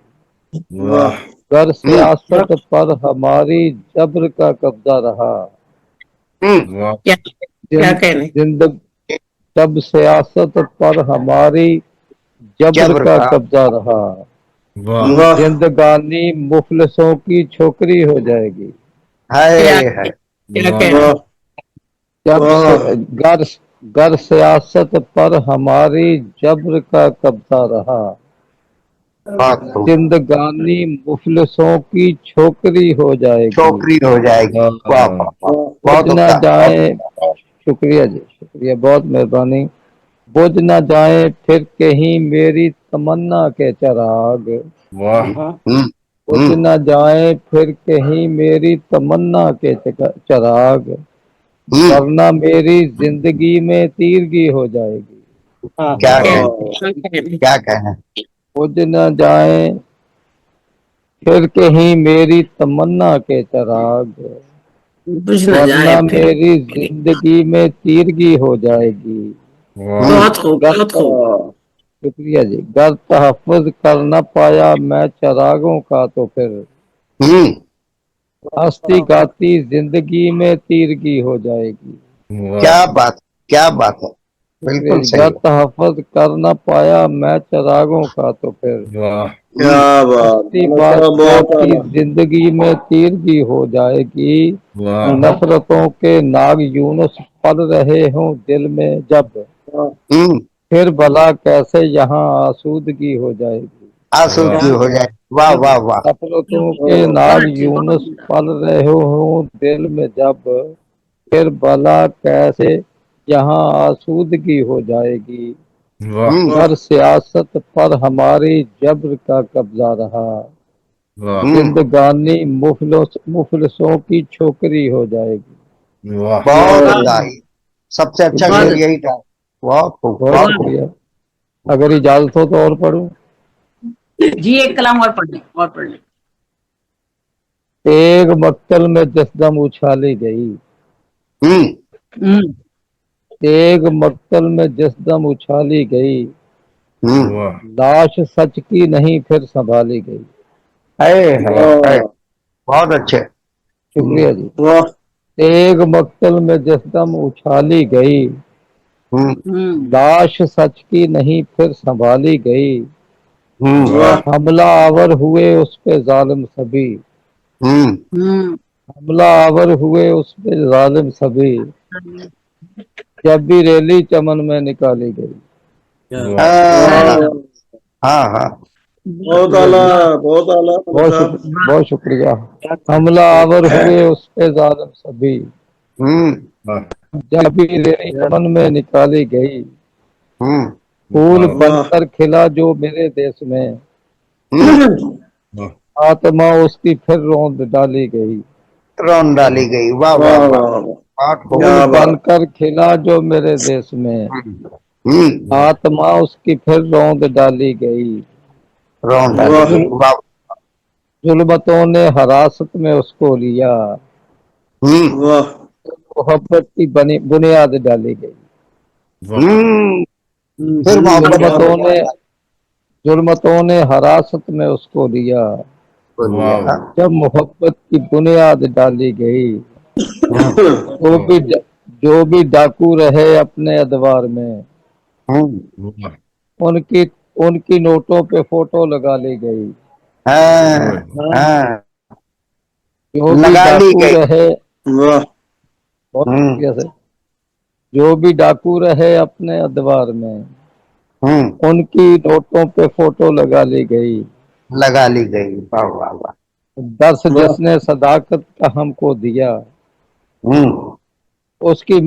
गर सियासत पर हमारी जब्र का कब्जा रहा। क्या कहने। जब सियासत पर हमारी जब्र का कब्जा रहा। जिंदगानी मुफलिसों की छोकरी हो जाएगी। जब गर सियासत पर हमारी जब्र का कब्जा रहा। जिंदगानी मुफलिसों की छोकरी हो जाएगी। छोकरी हो जाएगी। बुझ न जाए, शुक्रिया जी, शुक्रिया, बहुत मेहरबानी। बुझ न जाए फिर कहीं मेरी तमन्ना के चिराग। बुझ न जाए फिर कहीं मेरी तमन्ना के चिराग। वरना मेरी जिंदगी में तीरगी हो जाएगी। क्या कहना। बुझ न जाए फिर कहीं मेरी तमन्ना के चिराग। वरना मेरी जिंदगी में तीरगी हो जाएगी। शुक्रिया जी। गर तहफ़्फ़ुज़ कर न पाया मैं चिरागों का तो फिर रास्ती गाती जिंदगी में तीरगी हो जाएगी। क्या बात, क्या बात है। बिल्कुल सही। गर तहफ़्फ़ुज़ कर न पाया मैं चिरागों का तो फिर क्या बात। जिंदगी में तीरगी हो जाएगी। नफरतों के नाग यूनुस पल रहे हों दिल में जब। फिर भला कैसे यहाँ आसूदगी हो जाएगी। आसूदगी हो जाएगी। वाह वाह वाह। नफरतों के नाग यूनुस पल रहे हों दिल में जब। फिर भला कैसे यहाँ आसूदगी हो जाएगी। गर सियासत पर हमारी जब्र का कब्जा रहा। जिंदगानी मुफलिसों की छोकरी हो जाएगी। बहुत सबसे अच्छा शेर यही था। बहुत शुक्रिया। अगर इजाजत हो तो और पढ़ूं जी। एक कलाम और पढ़ लें। एक मक्तल में जसदम उछाली गई। तेग मक्तल में जिस दम उछाली गई, वाह लाश सच की नहीं फिर संभाली गई। बहुत अच्छे। शुक्रिया जी। वाह तेग मक्तल में जिस दम उछाली गई, लाश सच की नहीं फिर संभाली गई। हमला आवर हुए उस पे जालिम सभी, हमला आवर हुए उस पे जालिम सभी, जब भी रैली चमन में निकाली गई। हाँ हाँ बहुत आला बहुत आला साहब। बहुत शुक्रिया। हमला आवर हुए उस पे जालिम सभी, वाह जब भी रैली चमन में निकाली गई। फूल वाह बनकर खिला जो मेरे देश में, वाह आत्मा उसकी फिर रौंद डाली गई। रौन डाली गई। वाह वाह वाह वाह। वाह वाह। बहुत खूब। फूल बनकर खिला जो मेरे देश में, आत्मा उसकी फिर रौंद डाली गई। रौन डाली गई। वाह। जुल्मतों ने हिरासत में उसको लिया, वाह मोहब्बत की बुनियाद डाली गई। फिर मोहब्बत जुल्मतों ने हिरासत में उसको लिया, वाह जब मोहब्बत की बुनियाद डाली गई। जो भी डाकू रहे अपने अदवार में, वाह उनकी उनकी नोटों पे फोटो लगा ली गई। जो भी लगा ली डाकू गई। रहे, वाह बहुत शुक्रिया सर, जो भी डाकू रहे अपने अदवार में, उनकी नोटों पे फोटो लगा ली गई। लगा ली गई। वाह वाह वाह। दर्स जिसने सदाकत का हमको दिया, उसकी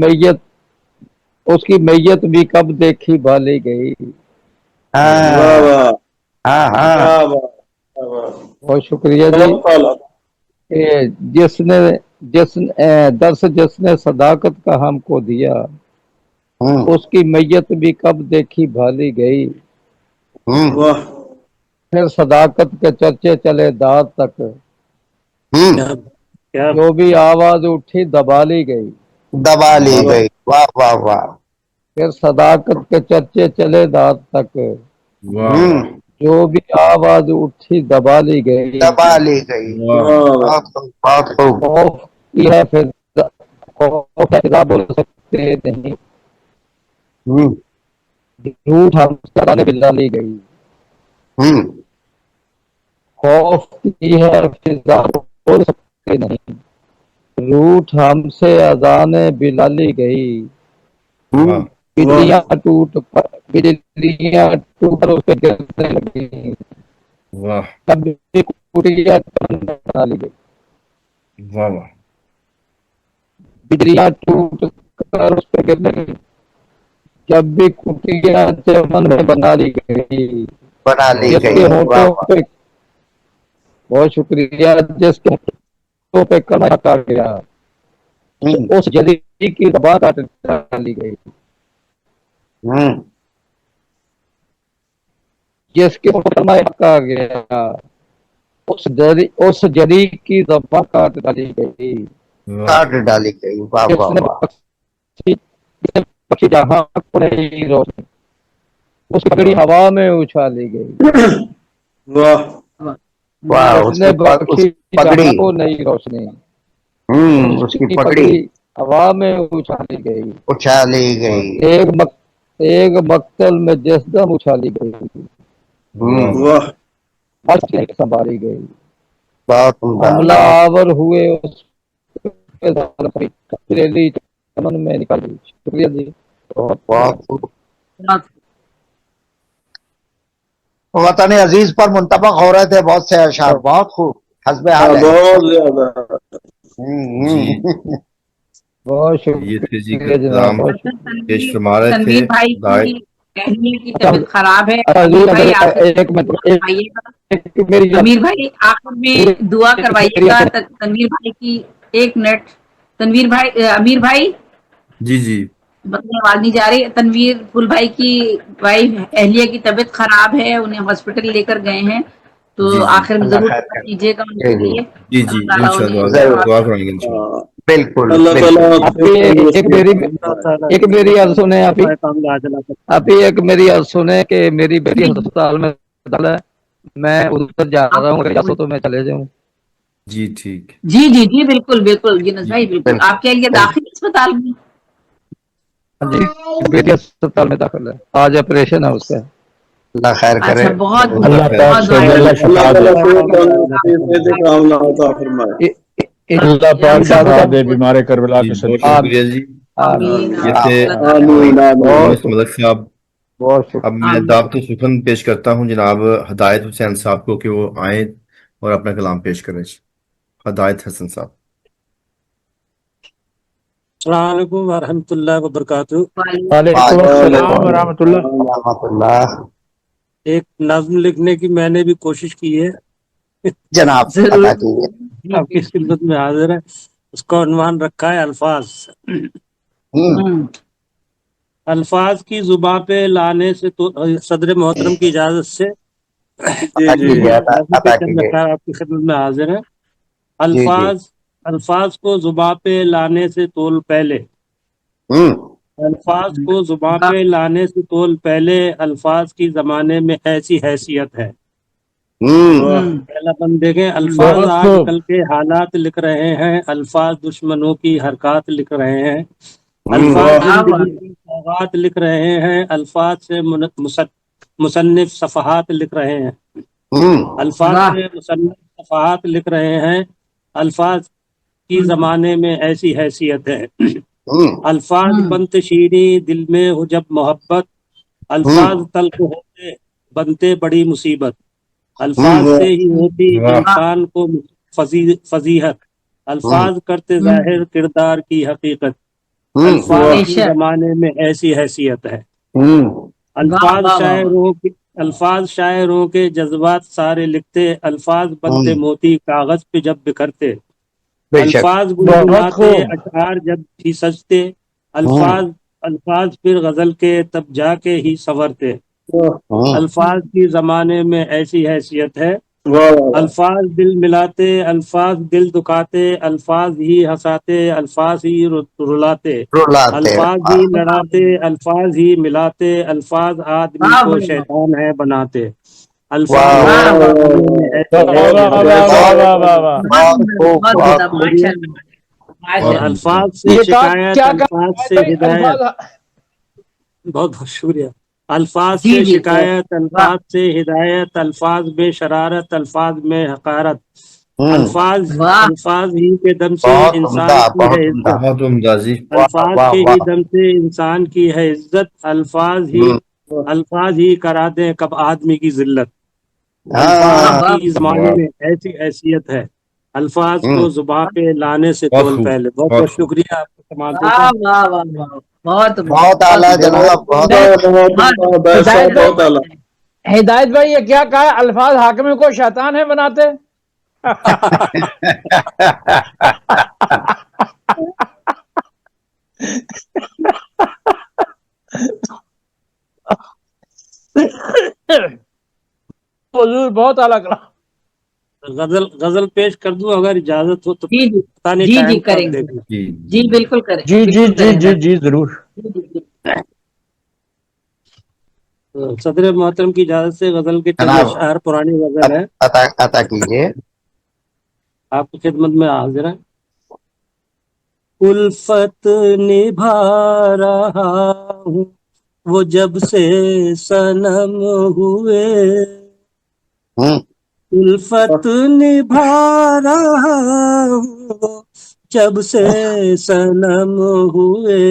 मैयत भी कब देखी भाली गई। वाह वाह हाँ हाँ वाह वाह वाह। बहुत शुक्रिया जी। बहुत आला। दर्स जिसने सदाकत का हमको दिया, उसकी मैयत भी कब देखी भाली गई। वाह फिर सदाकत के चर्चे चले दाद तक, जो भी आवाज उठी दबा ली गई। दबा ली गई। वाह वाह वाह। फिर सदाकत के चर्चे चले दाद तक, वाह जो भी आवाज उठी दबा ली गई। दबा ली गई। बहुत खूब बहुत खूब। खौफ की है फिर खौफ बोल सकते नहीं, झूठ हम कराने बिल्ला ली गई। खौफ की है फिजा बोल सकते नहीं, रूठ हमसे अजाने बिलाली गई। बिजलियां टूट कर उस पे गिरने लगी, वाह तब भी कुटिया बना ली गई। वाह वाह बिजलियां टूट कर उस पे गिरने लगी, जब भी कुटिया चमन में बना ली गई। बना ली जिसके गई। होठों पे, बहुत शुक्रिया, जिसके होठों पे कलमा काट गया, उस जली की दबा काट डाली गई। जिसके होठों पे कलमा काट गया, उस जली की दबा काट डाली गई। काट डाली गई। वाह वाह जिसने वाह। पक्षी जहां को नहीं रोशनी, उस पगड़ी हवा में उछाली गई। वाह वाह। जिसने उसकी पक्षी पगड़ी। जहां को नहीं रोशनी, उसकी पगड़ी हवा में उछाली गई। उछाली गई। एक मक्तल में जिस दम उछाली गई, वाह संभाली गई। बहुत उम्दा। हमला आवर हुए उस पे रैली चमन में निकाली। शुक्रिया जी। बहुत खूब। वतन अजीज पर मुंतबक हो रहे थे बहुत से अशार। बहुत खूब। हस्बे हाल है। बहुत ज्यादा। बहुत ये थे जी शुक्रिया कलाम जनाब। पेश फरमा रहे थे तनवीर भाई दाई की बहन की तबीयत खराब है। अच्छा, अमीर भाई आखिर एक मिनट करवाइएगा। मेरी अमीर भाई आखिर में दुआ करवाइएगा तनवीर भाई की। एक मिनट तनवीर भाई, अमीर भाई जी जी मतलब आवाज नहीं जा रही। तनवीर फुल भाई की वाइफ एहलिया की तबीयत खराब है, उन्हें हॉस्पिटल लेकर गए हैं, तो जी, जी। आखिर में अल्लाह जरूर खैर दुआ करे। कीजिएगा उनके जी, जी। लिए। जी, जी, अल्लाह ताला उन्हें इंशाअल्लाह जरूर। दुआ करेंगे इंशाअल्लाह। बिल्कुल अल्लाह बिल्कुल। ताला आप ही एक मेरी अर्ज सुने, आप ही एक मेरी अर्ज सुने कि मेरी बेटी अस्पताल में दाखिल है, मैं उधर जा रहा हूँ, अगर इजाजत तो मैं चले जाऊँ। जी, ठीक। जी जी जी, बिल्कुल बिल्कुल यूनुस भाई, बिल्कुल। बिल्कुल। आपके लिए दाखिल अस्पताल में? हाँ जी, बेटी अस्पताल में दाखिल है, आज ऑपरेशन है उसका। अल्लाह खैर करे। अच्छा, बहुत अल्लाह बहुत खैर बहुत करे। दुआ अल्लाह ताला बहुत से कामना अता फरमाए। अल्लाह पाक इजाजत शिफा है। दे बीमार करबला जी, के बहुत सदके। शुक्रिया जी। आमीन ये आमीन। थे अल्लाह ताला आमीन आमीन। यूनुस मलिक साहब। बहुत शुक्रिया। अब मैं आमीन। दावत सुखन पेश करता हूँ जनाब हदायत हुसैन साहब को कि वो आए और अपना कलाम पेश करें। हदायत हसन साहब। अस्सलाम वालेकुम व रहमतुल्लाहि व बरकातुहू। वालेकुम अस्सलाम व रहमतुल्लाह। रहमतुल्लाह। एक नज्म लिखने की मैंने भी कोशिश की है, जनाब जरूर। अता कीजिए। आपकी खिदमत में हाजिर है। उसका उन्वान रखा है अल्फाज। हम्म। अल्फाज की जुबां पे लाने से तो सदर मोहतरम की इजाजत से अता कीजिए, नज्म के अता चंद कीजिए। अशआर आपकी खिदमत में हाजिर है। जी जी। अल्फाज अल्फाज को जुबां पे लाने से तोल पहले, अल्फाज को जुबां पे लाने से तोल पहले, अल्फाज की जमाने में ऐसी हैसियत है। पहला बंद देखें, अल्फाज आजकल के हालात लिख रहे हैं, अल्फाज दुश्मनों की हरकत लिख रहे हैं, अल्फाज जिंदगी की सौगात लिख रहे हैं, अल्फाज से मुसन्निफ सफ़हात लिख रहे हैं, अल्फाज से मुसन्निफ सफ़हात लिख रहे हैं, अल्फाज की जमाने में ऐसी हैसियत है। अल्फाज बनते शीरी दिल में हो जब मोहब्बत, अल्फाज तल्ख होते बनते बड़ी मुसीबत, अल्फाज से ही होती इंसान को फजीहत, अल्फाज करते जाहिर किरदार की हकीकत, अल्फाज की जमाने में ऐसी हैसियत है। अल्फाज शायरों के जज्बात सारे लिखते, अल्फाज बनते मोती कागज पे जब बिखरते, अल्फाज गुनगुनाते अशआर जब भी सजते, अल्फाज फिर गजल के तब जाके ही संवरते, अल्फाज की जमाने में ऐसी हैसियत है। अल्फाज दिल मिलाते, अल्फाज दिल दुखाते, अल्फाज ही हंसाते, अल्फाज ही रुलाते, अल्फाज ही लड़ाते, अल्फाज ही मिलाते, अल्फाज आदमी को शैतान है बनाते, और अल्फाज से शिकायत, अल्फाज से हिदायत। बहुत बहुत शुक्रिया। अल्फाज से शिकायत, अल्फाज से हिदायत, अल्फाज में शरारत, अल्फाज में हकारत, अल्फाज ही के दम से इंसान की है इज्जत, अल्फाज के ही दम से इंसान की है इज्जत, अल्फाज ही करा दे कब आदमी की जिल्लत, अल्फाज की जमाने में ऐसी हैसियत है, अल्फाज को जुबान पे लाने से तोल पहले। बहुत बहुत शुक्रिया आपको तमाम को। बहुत आला जनाब, बहुत आला। हिदायत भाई ये क्या कहा, अल्फाज हाकिम को शैतान है बनाते? बहुत आला कला। गजल पेश कर दूं अगर इजाजत हो तो? पता नहीं, जी करेंगे। जी बिल्कुल करें। जी जरूर। सदर मोहतरम की इजाजत से गजल के चंद अशआर, पुरानी गजल है, अता कीजिए। आपकी खिदमत में हाजिर है। उल्फत निभा रहा हूँ वो जब से सनम हुए, उल्फत निभा रहा हूँ जब से सनम हुए,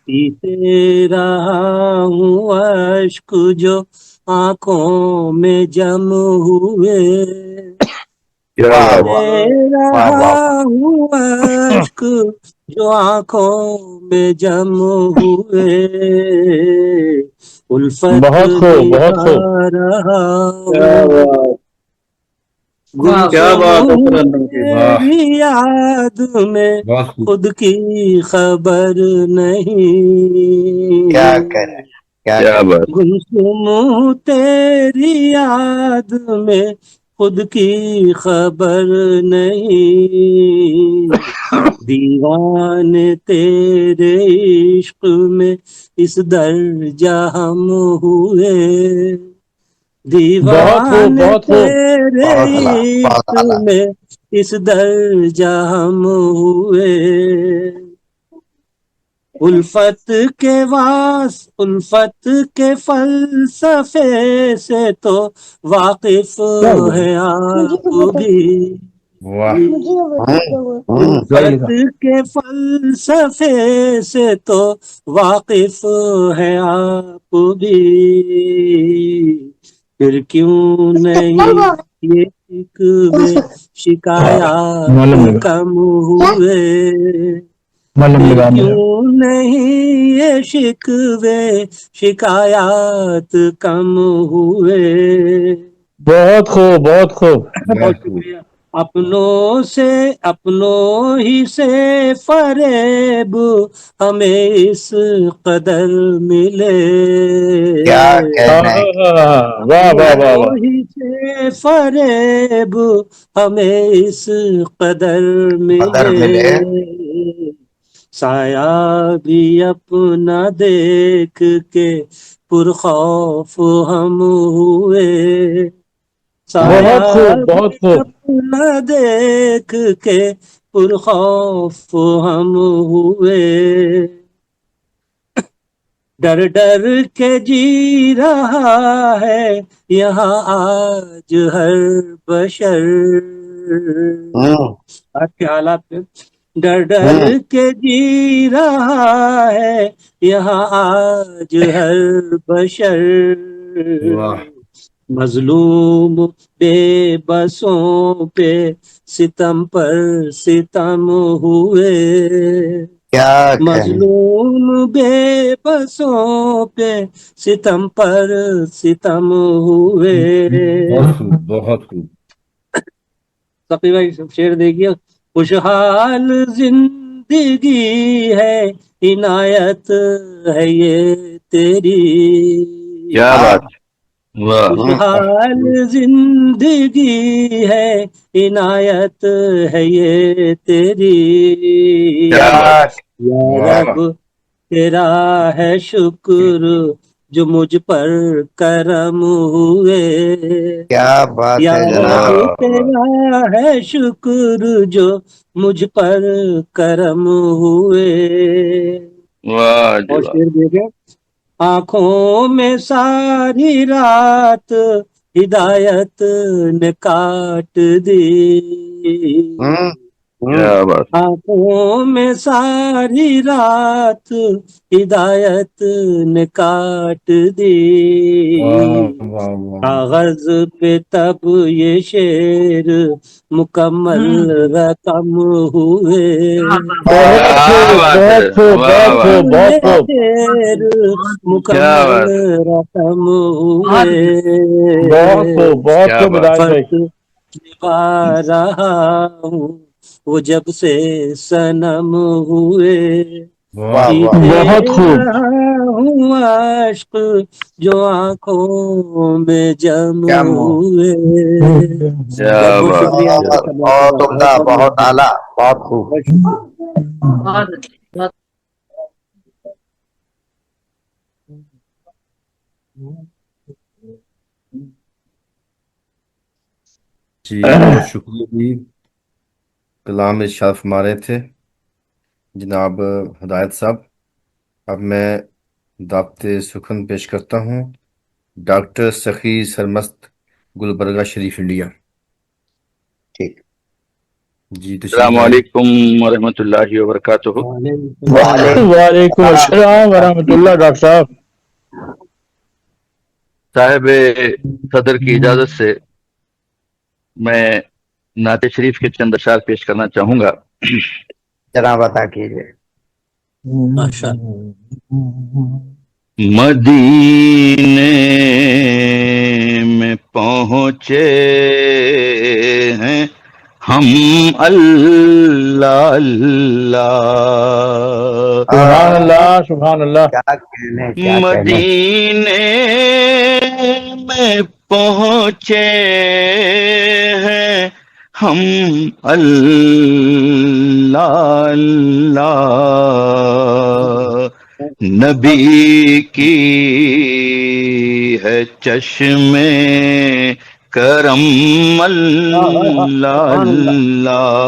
पीते रहा हूँ अश्क जो आंखों में जम हुए, पीते रहा हूँ अश्क जो आंखों में जम हुए, उल्फत निभा रहा हूँ। क्या बात मेरी याद में खुद की खबर नहीं, क्या करें, کیا بات. گمسم تیری یاد میں خود کی خبر نہیں، دیوان تیرے عشق میں اس درجہ ہم ہوئے، دیوان تیرے عشق میں اس درجہ ہم ہوئے، الفت کے فلسفے سے تو واقف ہے آپ بھی، الفت کے فلسفے سے تو واقف ہے آپ بھی، پھر کیوں نہیں یہ شکوے شکایات کم ہوئے، پھر کیوں نہیں یہ شکوے شکایات کم ہوئے. بہت خوب، بہت خوب. بہت شکریہ. اپنوں ہی سے فریب ہمیں اس قدر ملے، واہ واہ واہ اپنوں واہ. ہی سے فریب ہمیں اس قدر ملے، سایہ بھی اپنا دیکھ کے پرخوف ہم ہوئے، بہت خوب، بہت خوب. اپنا دیکھ کے پرخوف ہم ہوئے، ڈر ڈر کے جی رہا ہے یہاں آج ہر بشر، آج کے حالات میں ڈر ڈر کے جی رہا ہے یہاں آج ہر بشر، مظلوم بے بسوں پہ ستم پر ستم ہوئے، مظلوم بے بسوں پہ ستم پر ستم ہوئے. بہت خوب. سقی بھائی شعر دیکھیے. خوشحال زندگی ہے عنایت ہے یہ تیری، کیا بات. خوشحال زندگی ہے عنایت ہے یہ تیری، یا رب تیرا ہے شکر جو مجھ پر کرم ہوئے، یا رب تیرا ہے شکر جو مجھ پر کرم ہوئے. اور شعر دیکھیں. آنکھوں میں ساری رات ہدایت نے کاٹ دی، آنکھوں میں ساری رات ہدایت نے کاٹ دی، کاغذ پہ تب یہ شعر مکمل رقم ہوئے، شعر مکمل رقم ہوئے، فرق نبھا رہا ہوں وہ جب سے صنم ہوئے، بہت خوب. ہوں عشق جو آنکھوں میں جم ہوئے. بہت شکریہ. بہت عمدہ، بہت اعلیٰ، بہت خوب. جی بہت شکریہ جی. کلام ارشاد فرما رہے تھے جناب ہدایت صاحب. اب میں دعوت سخن پیش کرتا ہوں ڈاکٹر سخی سرمست گلبرگہ شریف انڈیا. ٹھیک. جی السلام علیکم ورحمۃ اللہ وبرکاتہ. وعلیکم السلام ورحمۃ اللہ. ڈاکٹر صاحب صاحب صدر کی اجازت سے میں نعت شریف کے چند اشعار پیش کرنا چاہوں گا. جناب عطا کیجیے. مدینے میں پہنچے ہیں ہم اللہ اللہ. سبحان اللہ سبحان اللہ. کیا کہنے کیا کہنے. مدینے میں پہنچے ہیں ہم اللہ اللہ. نبی کی ہے چشمے کرم اللہ اللہ.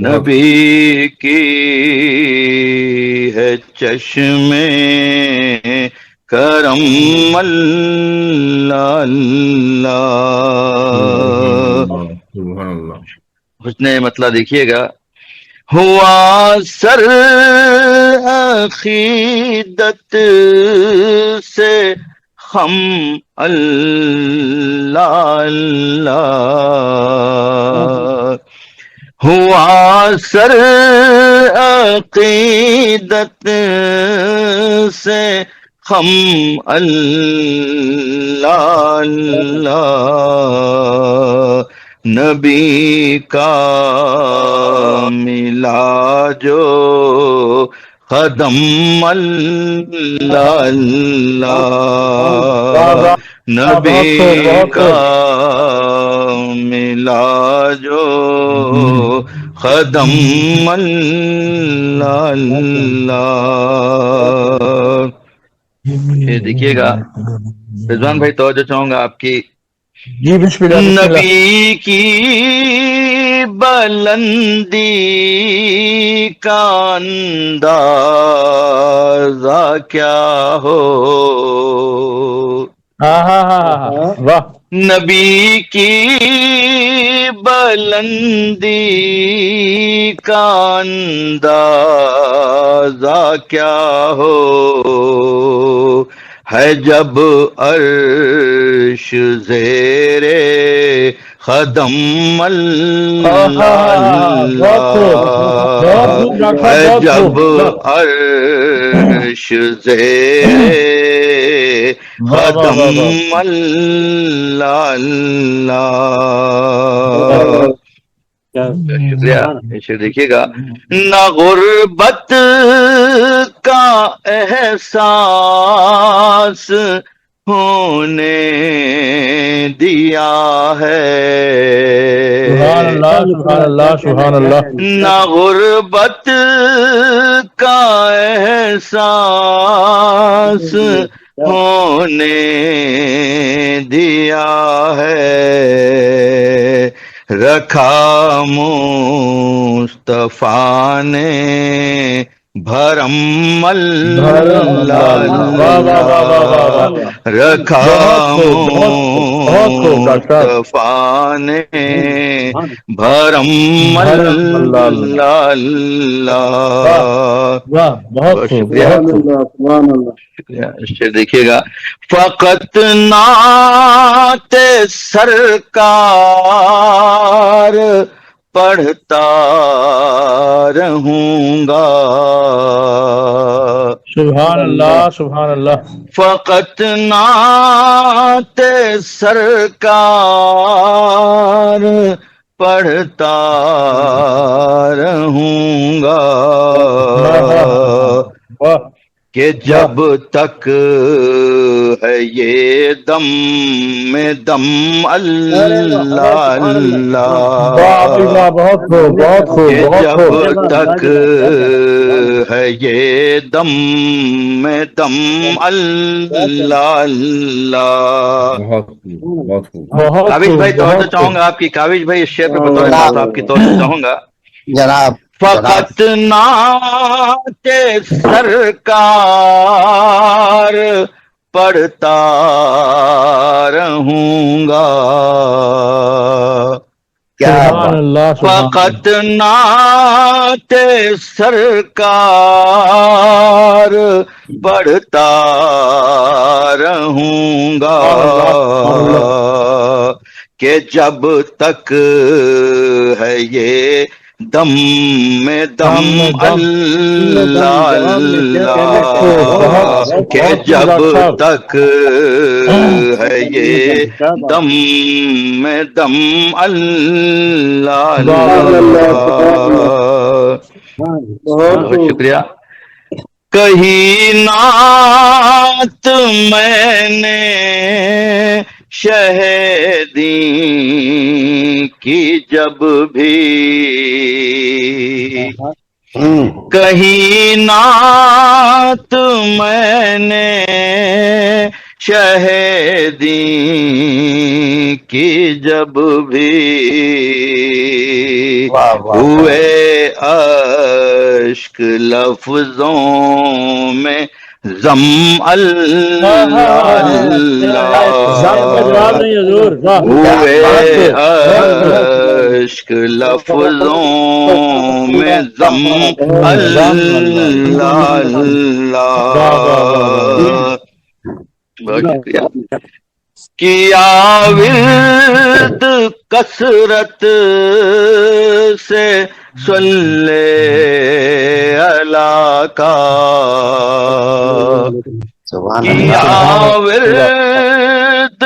نبی کی ہے چشمے کرم اللہ اللہ. حسن مطلب دیکھیے گا. ہوا سر عقیدت سے ہم اللہ اللہ. ہوا سر عقیدت سے ہم اللہ اللہ. نبی کا ملا جو قدم اللہ اللہ. نبی کا ملا جو قدم اللہ اللہ. یہ دیکھیے گا رضوان بھائی، توجہ چاہوں گا آپ کی. جی بسم اللہ. نبی کی بلندی کا اندازہ کیا ہو. واہ. نبی کی بلندی کا اندازہ کیا ہو. ہے جب عرش زیرے قدم اللہ اللہ. ہے جب عرش زیرے قدم اللہ اللہ. شکریہ. دیکھیے گا. نہ غربت کا احساس ہونے دیا ہے. سبحان اللہ سبحان اللہ سبحان اللہ. نہ غربت کا احساس ہونے دیا ہے. رکھا مصطفیٰ نے بھرم اللہ. رکھا مصطفیٰ نے بھرم اللہ. بہت شکریہ. شکریہ. دیکھیے گا. فقط نعت سرکار پڑھتا رہوں گا. سبحان اللہ سبحان اللہ. فقط نعت سرکار پڑھتا رہوں گا. کہ جب تک ہے یہ دم میں دم اللہ اللہ. بہت خوب بہت خوب. جب تک ہے یہ دم میں دم اللہ اللہ. کاوش بھائی توجہ چاہوں گا آپ کی. کاوش بھائی اس شعر پہ بطور آپ کی توجہ چاہوں گا. جناب. فقط نعت سرکار پڑھتا رہوں گا. فقط نعت سرکار پڑھتا رہوں گا. کہ جب تک ہے یہ دم میں دم اللہ اللہ کہ جب تک ہے یہ دم میں دم اللہ اللہ. بہت شکریہ. کہیں نعت میں نے شہیدی کی جب بھی کہیں نعت میں نے شہیدی کی جب بھی ہوئے اشک لفظوں میں زم اللہ اللہ ہوئے اشک لفظوں میں زم اللہ اللہ. بہت شکریہ. کیا ورد کثرت سے صلی اللہ کا کیا ورد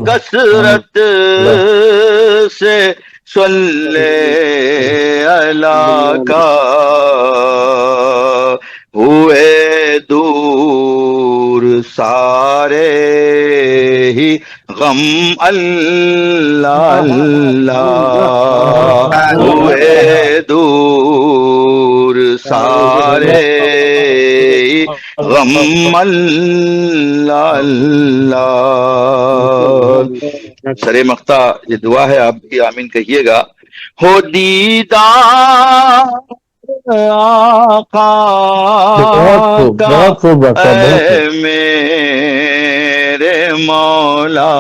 کثرت سے صلی اللہ کا ہوئے دور سارے ہی غم اللہ اللہ ہوئے دور سارے ہی غم اللہ اللہ. سر مقطع یہ دعا ہے، آپ بھی آمین کہیے گا. ہو دیدار آقا کا اے میرے مولا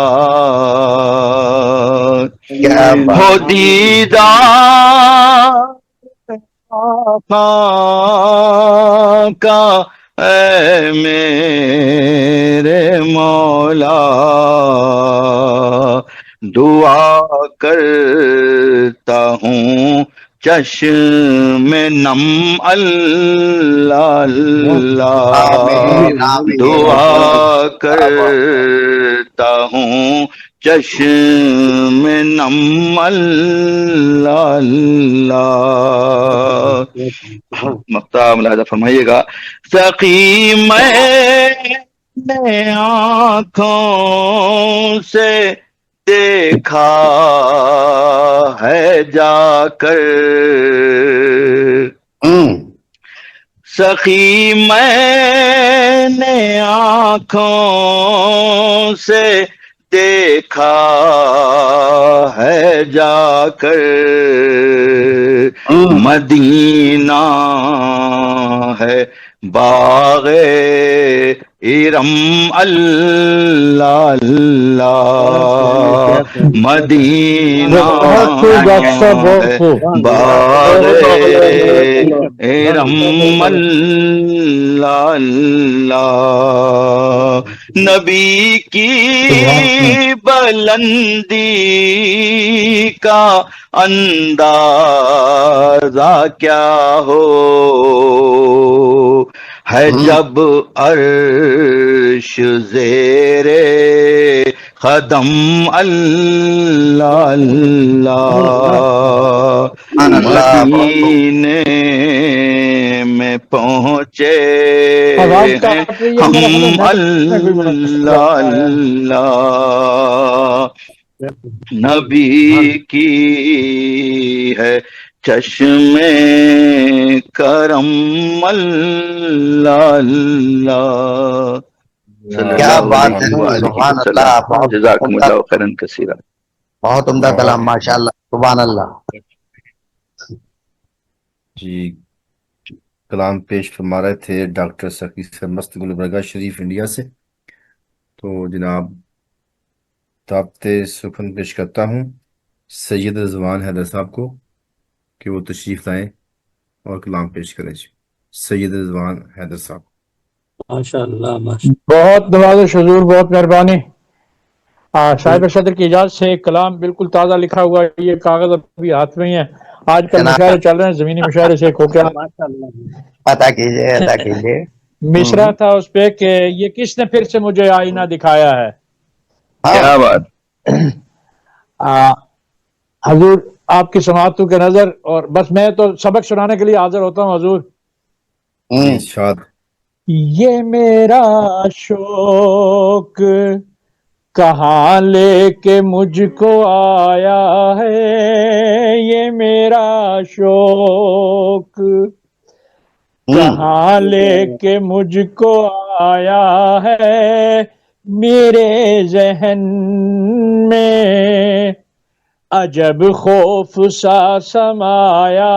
ہو دیدار آقا کا اے میرے مولا دعا کرتا ہوں چشم نم اللہ اللہ دعا کرتا ہوں چشم نم اللہ اللہ. مقطع ملاحظہ فرمائیے گا. سقی میں آنکھوں سے دیکھا ہے جا کر سخی میں نے آنکھوں سے دیکھا ہے جا کر مدینہ ہے باغ ارم اللہ اللہ مدینہ باغ ارم اللہ اللہ نبی کی بلندی کا اندازہ کیا ہو ہے جب عرش زیرے قدم اللہ اللہ مدینے میں پہنچے ہم اللہ اللہ نبی کی ہے چشم کرم اللہ اللہ. کیا بات ہے، سبحان اللہ. جزاکم اللہ خیرا کثیرا. بہت عمدہ کلام، ماشاء اللہ، سبحان اللہ. جی کلام پیش فرما رہے تھے ڈاکٹر سخی سرمست گلبرگہ شریف انڈیا سے. تو جناب دعوت سخن پیش کرتا ہوں سید رضوان حیدر صاحب کو کہ وہ تشریف لائیں اور کلام پیش کریں. سید رضوان حیدر صاحب. ماشاء اللہ. بہت نواز حضور، بہت مہربانی. صاحب صدر کی اجازت سے ایک کلام بالکل تازہ لکھا ہوا ہے، یہ کاغذ ابھی ہاتھ میں ہی ہے، آج کل مشاعرے چل رہے ہیں, زمینی مشاعرے سے کھو کیا پتا کیجئے, عطا کیجئے. مصرع تھا اس پہ کہ یہ کس نے پھر سے مجھے آئینہ دکھایا ہے. کیا بات. حضور آپ کی سماعتوں کے نظر, اور بس میں تو سبق سنانے کے لیے حاضر ہوتا ہوں حضور. ارشاد. یہ میرا شوق کہاں لے کے مجھ کو آیا ہے, یہ میرا شوق کہاں لے کے مجھ کو آیا ہے, میرے ذہن میں عجب خوف سا سمایا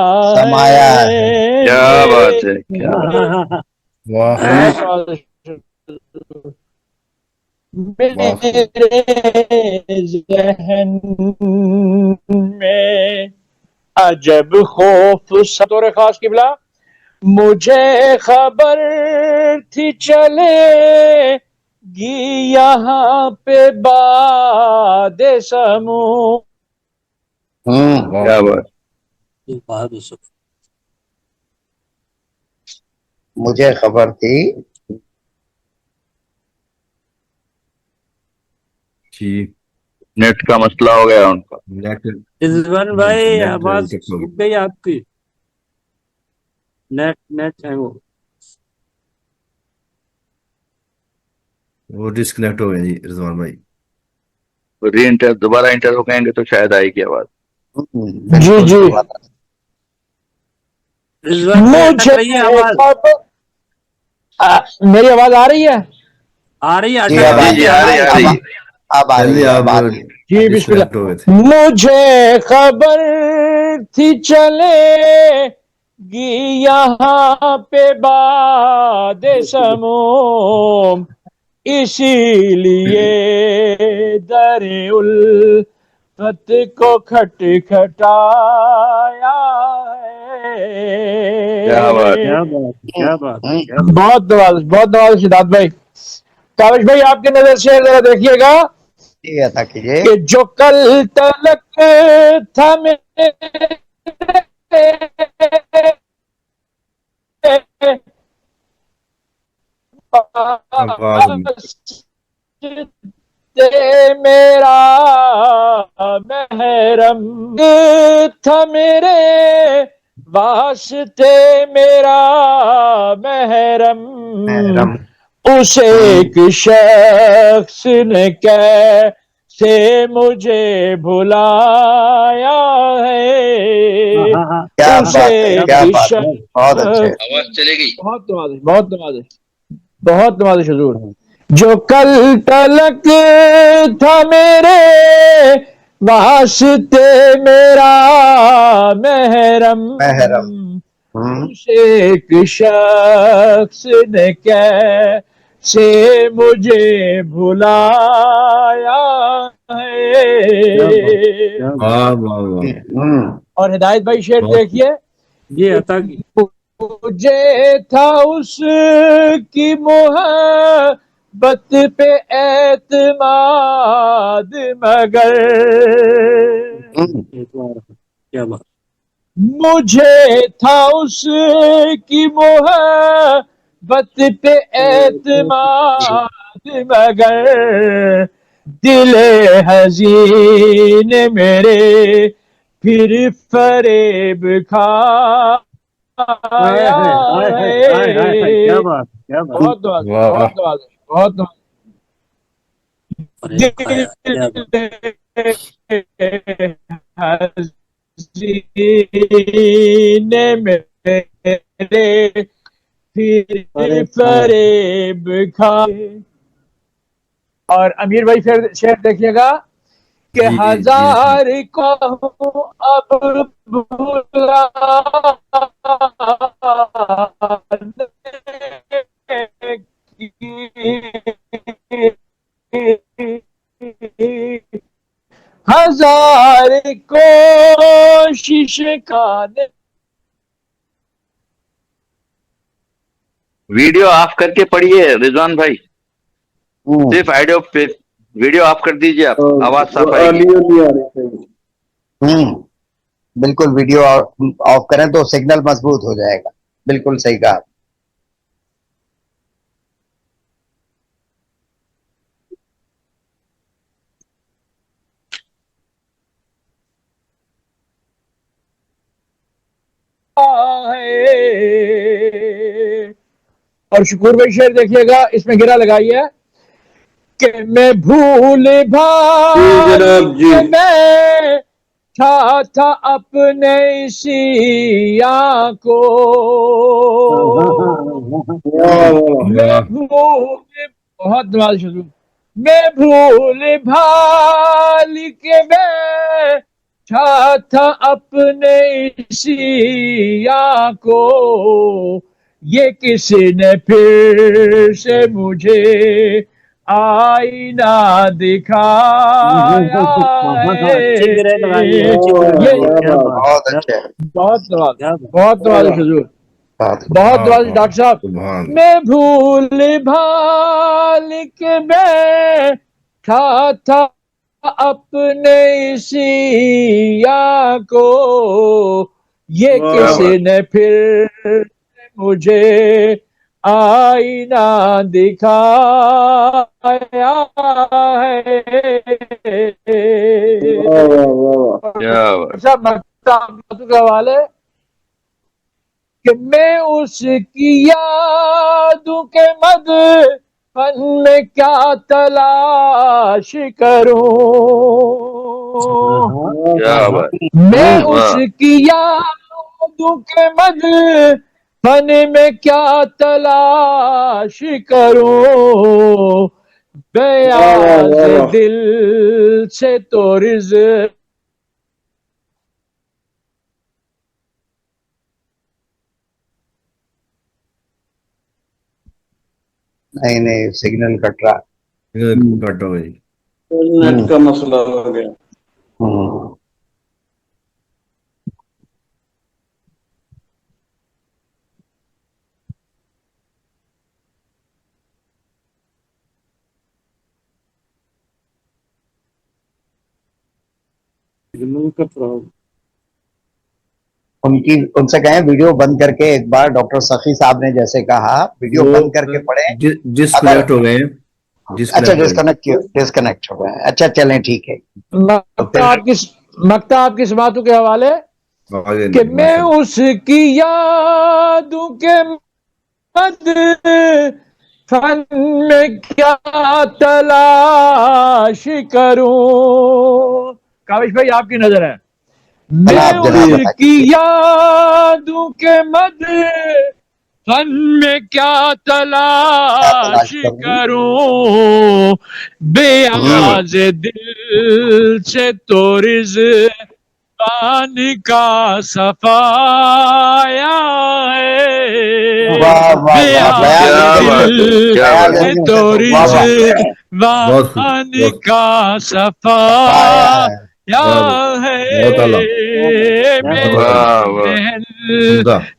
ہے. کیا بات ہے. میرے ذہن میں عجب خوف سا. طور خاص قبلہ مجھے خبر تھی چلے گی یہاں پہ باد سمو. کیا بات. مجھے خبر تھی. جی نیٹ کا مسئلہ ہو گیا ان کا. رضوان بھائی آواز رک گئی آپ کی, نیٹ ہے وہ ڈسکنیکٹ ہو گیا جی رضوان بھائی. ری انٹر دوبارہ انٹر ہو گئیں گے تو شاید آئے گی آواز. جی جی میری آواز آ رہی ہے. آ رہی ہے جی بسم اللہ. مجھے خبر تھی چلے گی یہاں پہ باد سموم, اسی لیے در الفت کو کھٹکھٹایا ہے. بہت نواز شداد بھائی. کاوش بھائی آپ کے نظر سے ذرا دیکھیے گا کہ جو کل تلک تھا میرے میرا محرم تھا, میرے واسطے میرا محرم, اسے ایک شخص نے کیسے مجھے بھلایا ہے. اسے ایک شخص بہت نوازش حضور. جو کل تلک تھا میرے واسطے میرا محرم, اسے ایک شخص نے کیسے مجھے بھلایا ہے. اور ہدایت بھائی شعر دیکھیے. یہ عطا کی مجھے تھا اس کی محبت پہ اعتماد مگر مجھے تھا اس کی محبت پہ اعتماد مگر دل حزین میرے پھر فریب کھایا ہے. بہت بہت میرے پھر فریب کھائے. اور امیر بھائی پھر شعر دیکھیے گا کہ ہزار کو اب بھلا ہزار کوشش کانے. ویڈیو آف کر کے پڑھیے رضوان بھائی, صرف ویڈیو آف کر دیجیے آپ, آواز صاف آئے گی. بالکل ویڈیو آف کریں تو سگنل مضبوط ہو جائے گا. بالکل صحیح کہا. اور شکور بھائی شعر دیکھیے گا, اس میں گرا لگائیے کہ میں بھول بھال کے بیٹھا تھا اپنے سیاہ کو, میں بھول بھال کے بیٹھا تھا اپنے سیاہ کو, یہ کسی نے پھر سے مجھے آئینہ دکھایا ہے. بہت اچھا, بہت نواز حضور, بہت نواز ڈاکٹر صاحب. میں بھول بھال کے بیٹھا تھا اپنے سیاہ کو, یہ کسی نے پھر مجھے آئینہ دکھایا ہے. کے حوالے کہ میں اس کی یادوں کے مدفن میں کیا تلاش کروں, میں اس کی یادوں کے مدفن میں کیا تلاش کروں, بیاض دل سے تو رزق نہیں سگنل کٹ رہا. کٹ ہو گئی, نیٹ کا مسئلہ ہو گیا. ان سے کہیں ویڈیو بند کر کے ایک بار, ڈاکٹر سخی صاحب نے جیسے کہا ویڈیو بند کر کے پڑھیں. ڈسکنیکٹ ہو گئے. اچھا ڈسکنیکٹ ہو گئے. اچھا چلیں ٹھیک ہے. مکتا آپ کی سماعتوں کے حوالے کہ میں اس کی یادوں کے مدفن میں کیا تلاش کروں. کاوش بھائی آپ کی نظر ہے. میں اس کی یادوں کے مدفن میں کیا تلاش کروں, بیاض دل سے تو رضوان کا صفایا ہے, بیاض دل سے تو رضوان کا صفایا ہے.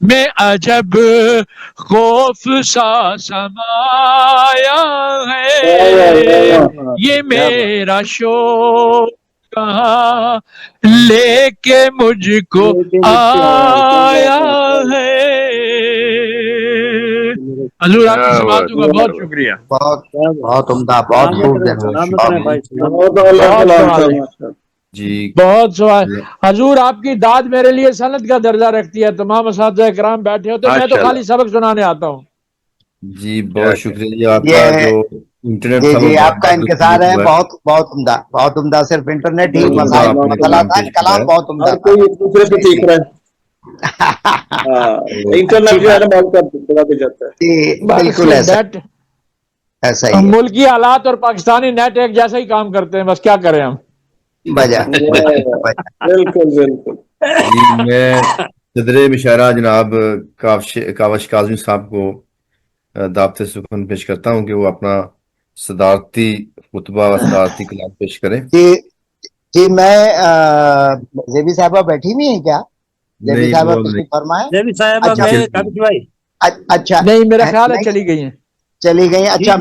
میں عجب خوف سا سمایا ہے, یہ میرا شوق کہاں لے کے مجھ کو آیا ہے. حضور آپ کی سماعتوں کا بہت شکریہ. بہت عمدہ, بہت خوب. جی بہت سوال. حضور آپ کی داد میرے لیے سند کا درجہ رکھتی ہے. تمام اساتذہ کرام بیٹھے ہوتے, میں تو خالی سبق سنانے آتا ہوں. جی بہت شکریہ آپ کا جو انٹرنیٹ. جی آپ کا انکسار ہے. بہت بہت عمدہ, بہت عمدہ. صرف انٹرنیٹ ہی مسئلہ تھا, کلام بہت عمدہ. کوئی ایک دوسرے سے سیکھ رہا ہے. انٹرنیٹ جو ہے نا بہت بڑھاتے جاتا ہے. بالکل ایسا ہی. ملکی حالات اور پاکستانی نیٹ ایک جیسا ہی کام کرتے ہیں, بس کیا کریں ہم. بالکل بالکل. میں صدر مشاعرہ جناب کاوش کاظمی صاحب کو دعوت سخن پیش کرتا ہوں کہ وہ اپنا صدارتی خطبہ و صدارتی کلام پیش کریں. جی میں زیبی صاحبہ بیٹھی ہوئی ہیں کیا؟ زیبی صاحبہ تشریف فرمائیں. زیبی صاحبہ اچھا نہیں, میرا خیال ہے چلی گئی ہیں. اچھا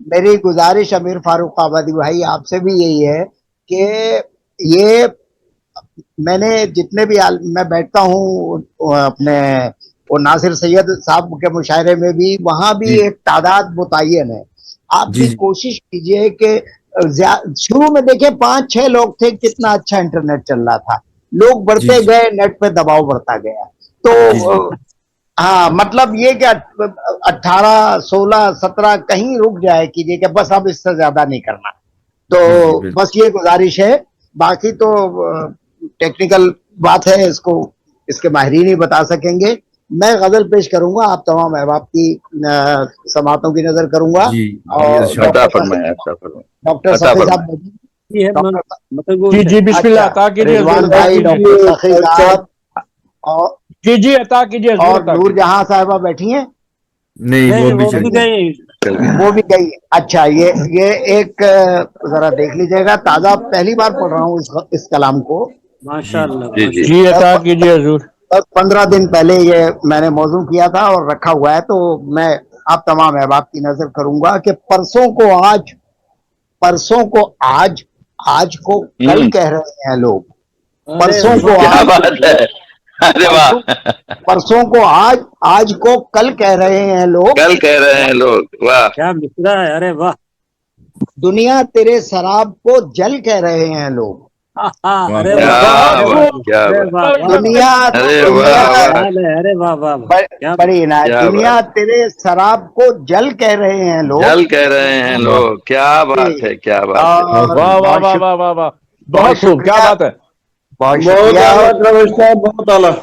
میری گزارش امیر فاروق آبادی بھائی آپ سے بھی یہی ہے کہ یہ میں نے جتنے بھی میں بیٹھتا ہوں اپنے وہ ناصر سید صاحب کے مشاعرے میں بھی، وہاں بھی ایک تعداد متعین ہے. آپ بھی کوشش کیجئے کہ شروع میں دیکھیں 5-6 لوگ تھے، کتنا اچھا انٹرنیٹ چل رہا تھا، لوگ بڑھتے گئے، نیٹ پہ دباؤ بڑھتا گیا. تو ہاں مطلب یہ کہ 18 16 17 کہیں رک جائے کیجئے کہ بس اب اس سے زیادہ نہیں کرنا. تو بس یہ گزارش ہے. باقی تو ٹیکنیکل بات ہے، اس کے ماہرین ہی بتا سکیں گے. میں غزل پیش کروں گا، آپ تمام احباب کی سماعتوں کی نظر کروں گا. اور ڈاکٹر سخی صاحب جی بسم اللہ عطا کیجیے رضوان بھائی، ڈاکٹر سخی صاحب جی عطا کیجیے. اور نور جہاں صاحبہ بیٹھی ہیں؟ نہیں وہ بھی گئی. اچھا یہ ایک ذرا دیکھ لیجئے گا، تازہ پہلی بار پڑھ رہا ہوں اس کلام کو. ماشاءاللہ جی عطا کیجیے حضور. 15 دن پہلے یہ میں نے موضوع کیا تھا اور رکھا ہوا ہے، تو میں آپ تمام احباب کی نظر کروں گا کہ پرسوں کو آج کو کل کہہ رہے ہیں لوگ. پرسوں کو پرسوں کو آج کو کل کہہ رہے ہیں لوگ. واہ کیا مصرع ہے، ارے واہ. دنیا تیرے سراب کو جل کہہ رہے ہیں لوگ. دنیا بڑی نا، دنیا تیرے سراب کو جل کہہ رہے ہیں لوگ. کیا بات ہے، کیا بات ہے. واہ واہ واہ واہ واہ واہ، بہت خوب، کیا بات ہے. بہت شکریہ. بہت اعلیٰ.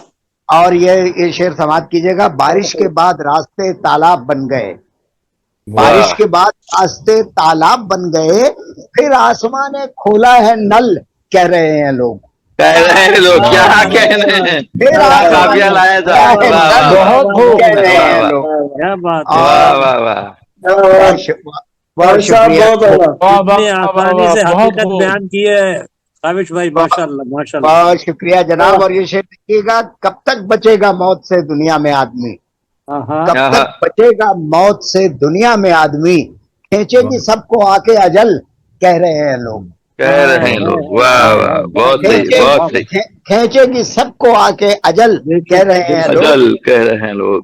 اور یہ شعر سماعت کیجئے گا. بارش کے بعد راستے تالاب بن گئے، بارش کے بعد راستے تالاب بن گئے، پھر آسمان نے کھولا ہے نل کہہ رہے ہیں لوگ. کیا کہنے ہیں. بہت خوب. کہہ رہے ہیں لوگ. کیا بات بہت شکریہ. اتنی آسانی سے حقیقت بیان کی ہے کاوش بھائی، ماشاءاللہ ماشاءاللہ. بہت شکریہ جناب. اور یہ شعر دیکھیے گا، کب تک بچے گا موت سے دنیا میں آدمی، کب تک بچے گا موت سے دنیا میں آدمی، کھینچے گی سب کو آ کے اجل کہہ رہے ہیں لوگ. واہ واہ، بہت صحیح، بہت صحیح. کھینچے گی سب کو آ کے اجل کہہ رہے ہیں لوگ.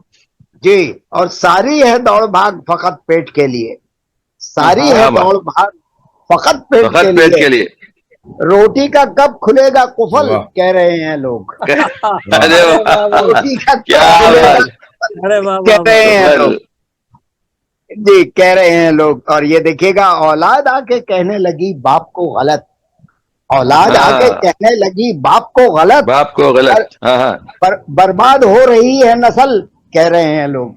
جی. اور ساری ہے دوڑ بھاگ فقط پیٹ کے لیے، ساری ہے دوڑ بھاگ فقط پیٹ کے لیے. روٹی کا کب کھلے گا قفل کہہ رہے ہیں لوگ. روٹی کا کب کھلے گا کہہ رہے ہیں لوگ. جی کہہ رہے ہیں لوگ. اور یہ دیکھیے گا، اولاد آ کے کہنے لگی باپ کو غلط، اولاد آ کے کہنے لگی باپ کو غلط، برباد ہو رہی ہے نسل کہہ رہے ہیں لوگ.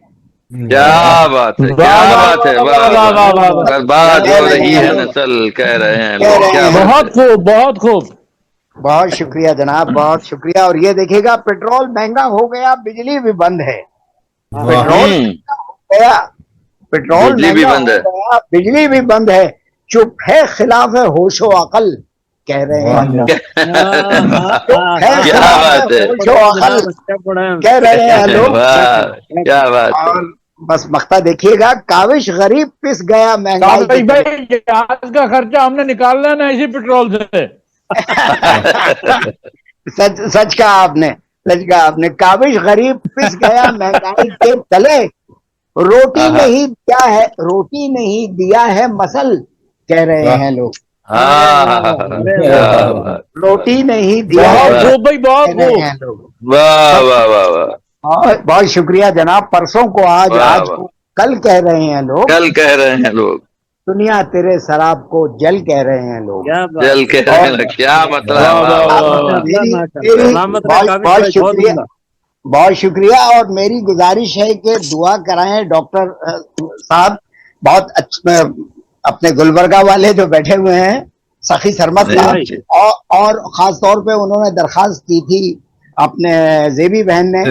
کیا بات ہے، کیا بات ہے. برباد ہو رہی ہے نسل کہہ رہے ہیں لوگ. بہت خوب، بہت خوب. بہت شکریہ جناب، بہت شکریہ. اور یہ دیکھیے گا، پیٹرول مہنگا ہو گیا، بجلی بھی بند ہے. پیٹرول مہنگا ہو گیا، پیٹرول مہنگا ہو گیا، بجلی بھی بند ہے، چپ ہے خلاف ہوش و عقل کہہ رہے ہیں. کہہ رہے ہیں لوگ. کیا بات. اور بس مقطع دیکھیے گا، کاوش غریب پس گیا مہنگائی. آج کا خرچہ ہم نے نکالنا ہے نا اسی پیٹرول سے. سچ کہا آپ نے، سچ کہا آپ نے. کاوش غریب پس گیا مہنگائی کے تلے، روٹی نہیں دیا ہے، روٹی نہیں دیا ہے مسل کہہ رہے ہیں لوگ. روٹی نہیں دیا ہے لوگ. واہ واہ واہ واہ. بہت شکریہ جناب. پرسوں کو آج کو کل کہہ رہے ہیں لوگ، کل کہہ رہے ہیں لوگ. دنیا تیرے سراب کو جل کہہ رہے ہیں لوگ. جل کہہ رہے ہیں. کیا مطلب. بہت شکریہ، بہت شکریہ. اور میری گزارش ہے کہ دعا کرائیں ڈاکٹر صاحب. بہت اچھا، اپنے گلبرگہ والے جو بیٹھے ہوئے ہیں سخی سرمد صاحب، اور خاص طور پہ انہوں نے درخواست کی تھی اپنے زیبی بہن نے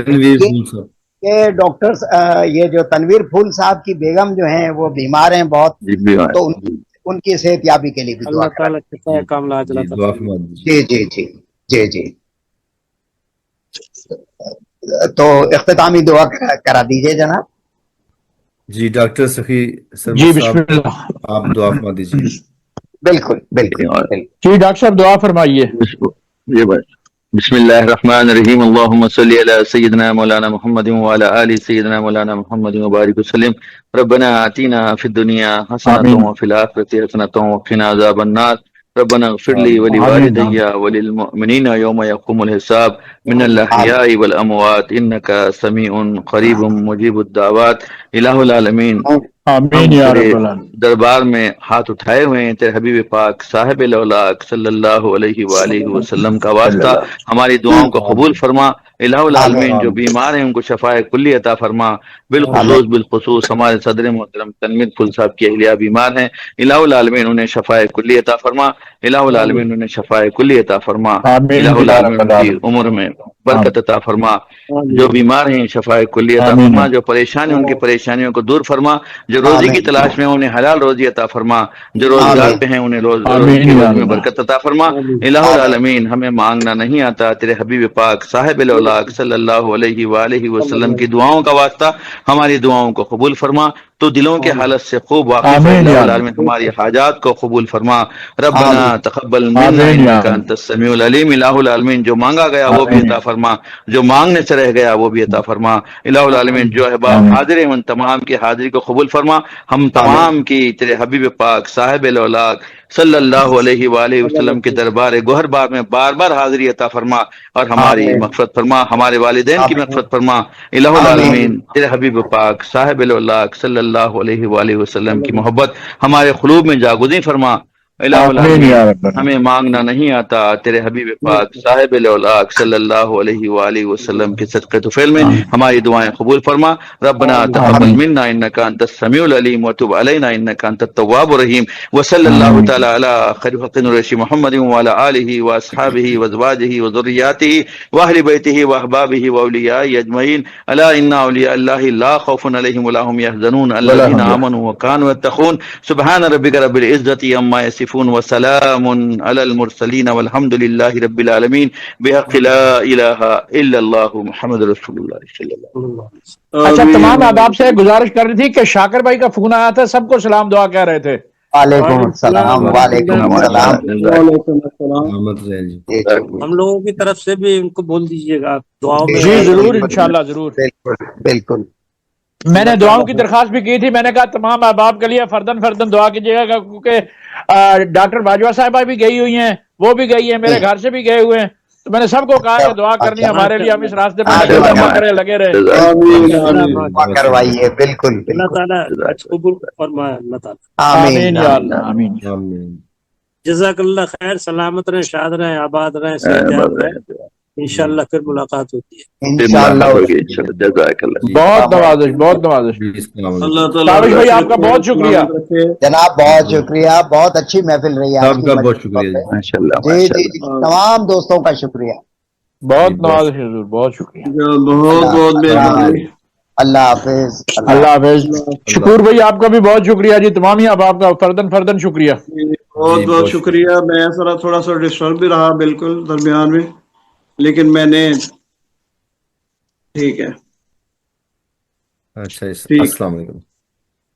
کہ ڈاکٹر یہ جو تنویر پھول صاحب کی بیگم جو ہیں وہ بیمار ہیں بہت، تو ان کی صحت یابی کے لیے بھی دعا کریں. جی جی جی جی جی. تو اختتامی دعا کرا دیجئے جناب. جی ڈاکٹر سخی جی بسم اللہ، آپ دعا فرما دیجیے. بالکل بالکل. جی ڈاکٹر صاحب دعا فرمائیے. جی بھائی. بسم الله الرحمن الرحيم اللهم صل على سيدنا مولانا محمد وعلى آل سيدنا مولانا محمد وبارك وسلم. ربنا آتنا في الدنيا حسنة وفي الآخرة حسنة وقنا عذاب النار. ربنا اغفر لي ولوالدي وللمؤمنين يوم يقوم الحساب من الأحياء والأموات إنك سميع قریب مجیب الدعوات. الہ العالمین آمین یا رب العالمین. دربار میں ہاتھ اٹھائے ہوئے ہیں تیرے حبیب پاک صاحب الاولاق صلی اللہ علیہ وآلہ وسلم کا واسطہ ہماری دعاؤں کو قبول فرما. الہ العالمین جو بیمار ہیں ان کو شفائے کلی عطا فرما. بالخصوص ہمارے صدر محترم تنویر پھول صاحب کی اہلیہ بیمار ہیں. الہ العالمین انہیں شفائے کلی عطا فرما. الہ العالمین انہیں شفائے کلی عطا فرما. الہ العالمین ان کی عمر میں برکت عطا فرما. جو بیمار ہیں شفائے کلی عطا فرما. جو پریشان ہیں ان کی پریشانیوں کو دور فرما. جو روزی کی تلاش میں انہیں حلال روزی عطا فرما. جو روزگار پہ ہیں انہیں روزی میں برکت عطا فرما. الہ العالمین ہمیں مانگنا نہیں آتا تیرے حبیب پاک صاحب الاولاق صلی اللہ علیہ وآلہ وسلم کی دعاؤں کا واسطہ ہماری دعاؤں کو قبول فرما. تو دلوں کے حالت سے خوب واقف ہے. الہ العالمین ہماری حاجات کو قبول فرما. ربنا تقبل منا انک انت السمیع العلیم. الہ العالمین جو مانگا گیا وہ بھی عطا فرما. جو مانگنے سے رہ گیا وہ بھی عطا فرما. الہ العالمین جو احباب حاضر ہیں ان تمام کی حاضری کو قبول فرما. ہم تمام کی تیرے حبیب پاک صاحب الاولاق صلی اللہ علیہ وآلہ وسلم کے دربار گوہر بار میں بار بار حاضری عطا فرما اور ہماری مغفرت فرما. ہمارے والدین کی مغفرت فرما. الہ العالمین تیرے حبیب پاک صاحب الاولاق صلی اللہ علیہ وآلہ وسلم کی محبت ہمارے قلوب میں جاگزیں فرما. الہ العالمین ہمیں مانگنا نہیں آتا تیرے حبیب پاک صاحب الاولاق صلی اللہ علیہ وآلہ وسلم کے صدقے طفیل میں ہماری دعائیں قبول فرما. ربنا تقبل منا انک انت السمیع العلیم وتب علینا انک انت التواب الرحیم. وصلی اللہ تعالی علی خیر خلق نور محمد وعلی آلہ واصحابہ وازواجہ وذریاتہ واہل بیتہ واحبابہ واولیاء اجمعین. الا ان اولیاء اللہ لا خوف علیہم ولا هم يحزنون الذین آمنوا وكانوا يتقون. سبحان ربک رب العزۃ عما یصفون وسلام علی المرسلین والحمد للہ رب العالمین بحق لا الہ الا اللہ محمد رسول اللہ صلی اللہ علیہ وسلم. اچھا تمام آداب سے گزارش کر رہی تھی کہ شاکر بھائی کا فون آیا تھا, سب کو سلام دعا کہہ رہے تھے. وعلیکم السلام. وعلیکم السلام. ہم لوگوں کی طرف سے بھی ان کو بول دیجیے گا دعاؤں میں. جی ضرور انشاءاللہ ضرور. بالکل. میں نے دعاؤں کی درخواست بھی کی تھی. میں نے کہا تمام احباب کے لیے فردن فردن دعا کیجیے گا کیونکہ ڈاکٹر باجوہ صاحبہ بھی گئی ہوئی ہیں, وہ بھی گئی ہیں, میرے گھر سے بھی گئے ہوئے ہیں. تو میں نے سب کو کہا کہ دعا کرنی ہمارے لیے, ہم اس راستے پہ لگے رہے. کروائیے. بالکل. اللہ تعالیٰ قبول فرمائے. اللہ تعالیٰ آمین یا اللہ. آمین. جزاک اللہ خیر. سلامت رہیں, شاد رہیں, آباد رہیں, صحت رہیں. انشاءاللہ پھر ملاقات ہوتی ہے انشاءاللہ. بہت نوازش, بہت نوازش. اللہ تعالیٰ بھائی آپ کا بہت شکریہ جناب, بہت شکریہ. بہت اچھی محفل رہی ہے. آپ کا بہت شکریہ. جی جی تمام دوستوں کا شکریہ. بہت نوازش حضور, بہت شکریہ. بہت بہت مہربانی. اللہ حافظ. اللہ حافظ. شکور بھائی آپ کا بھی بہت شکریہ جی. تمام ہی آپ کا فردن فردن شکریہ. بہت بہت شکریہ. میں تھوڑا سا ڈسٹرب بھی رہا بالکل درمیان میں, لیکن میں نے ٹھیک ہے. اچھا السلام علیکم.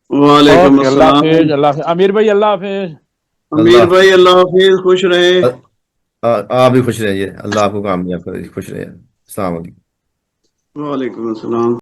وعلیکم اللہ السلام. حافظ. اللہ حافظ. امیر بھائی اللہ حافظ. امیر بھائی اللہ حافظ. خوش رہیں. آپ بھی خوش رہیے. اللہ آپ کو کامیاب کرے. خوش رہیے. السلام علیکم. وعلیکم السلام.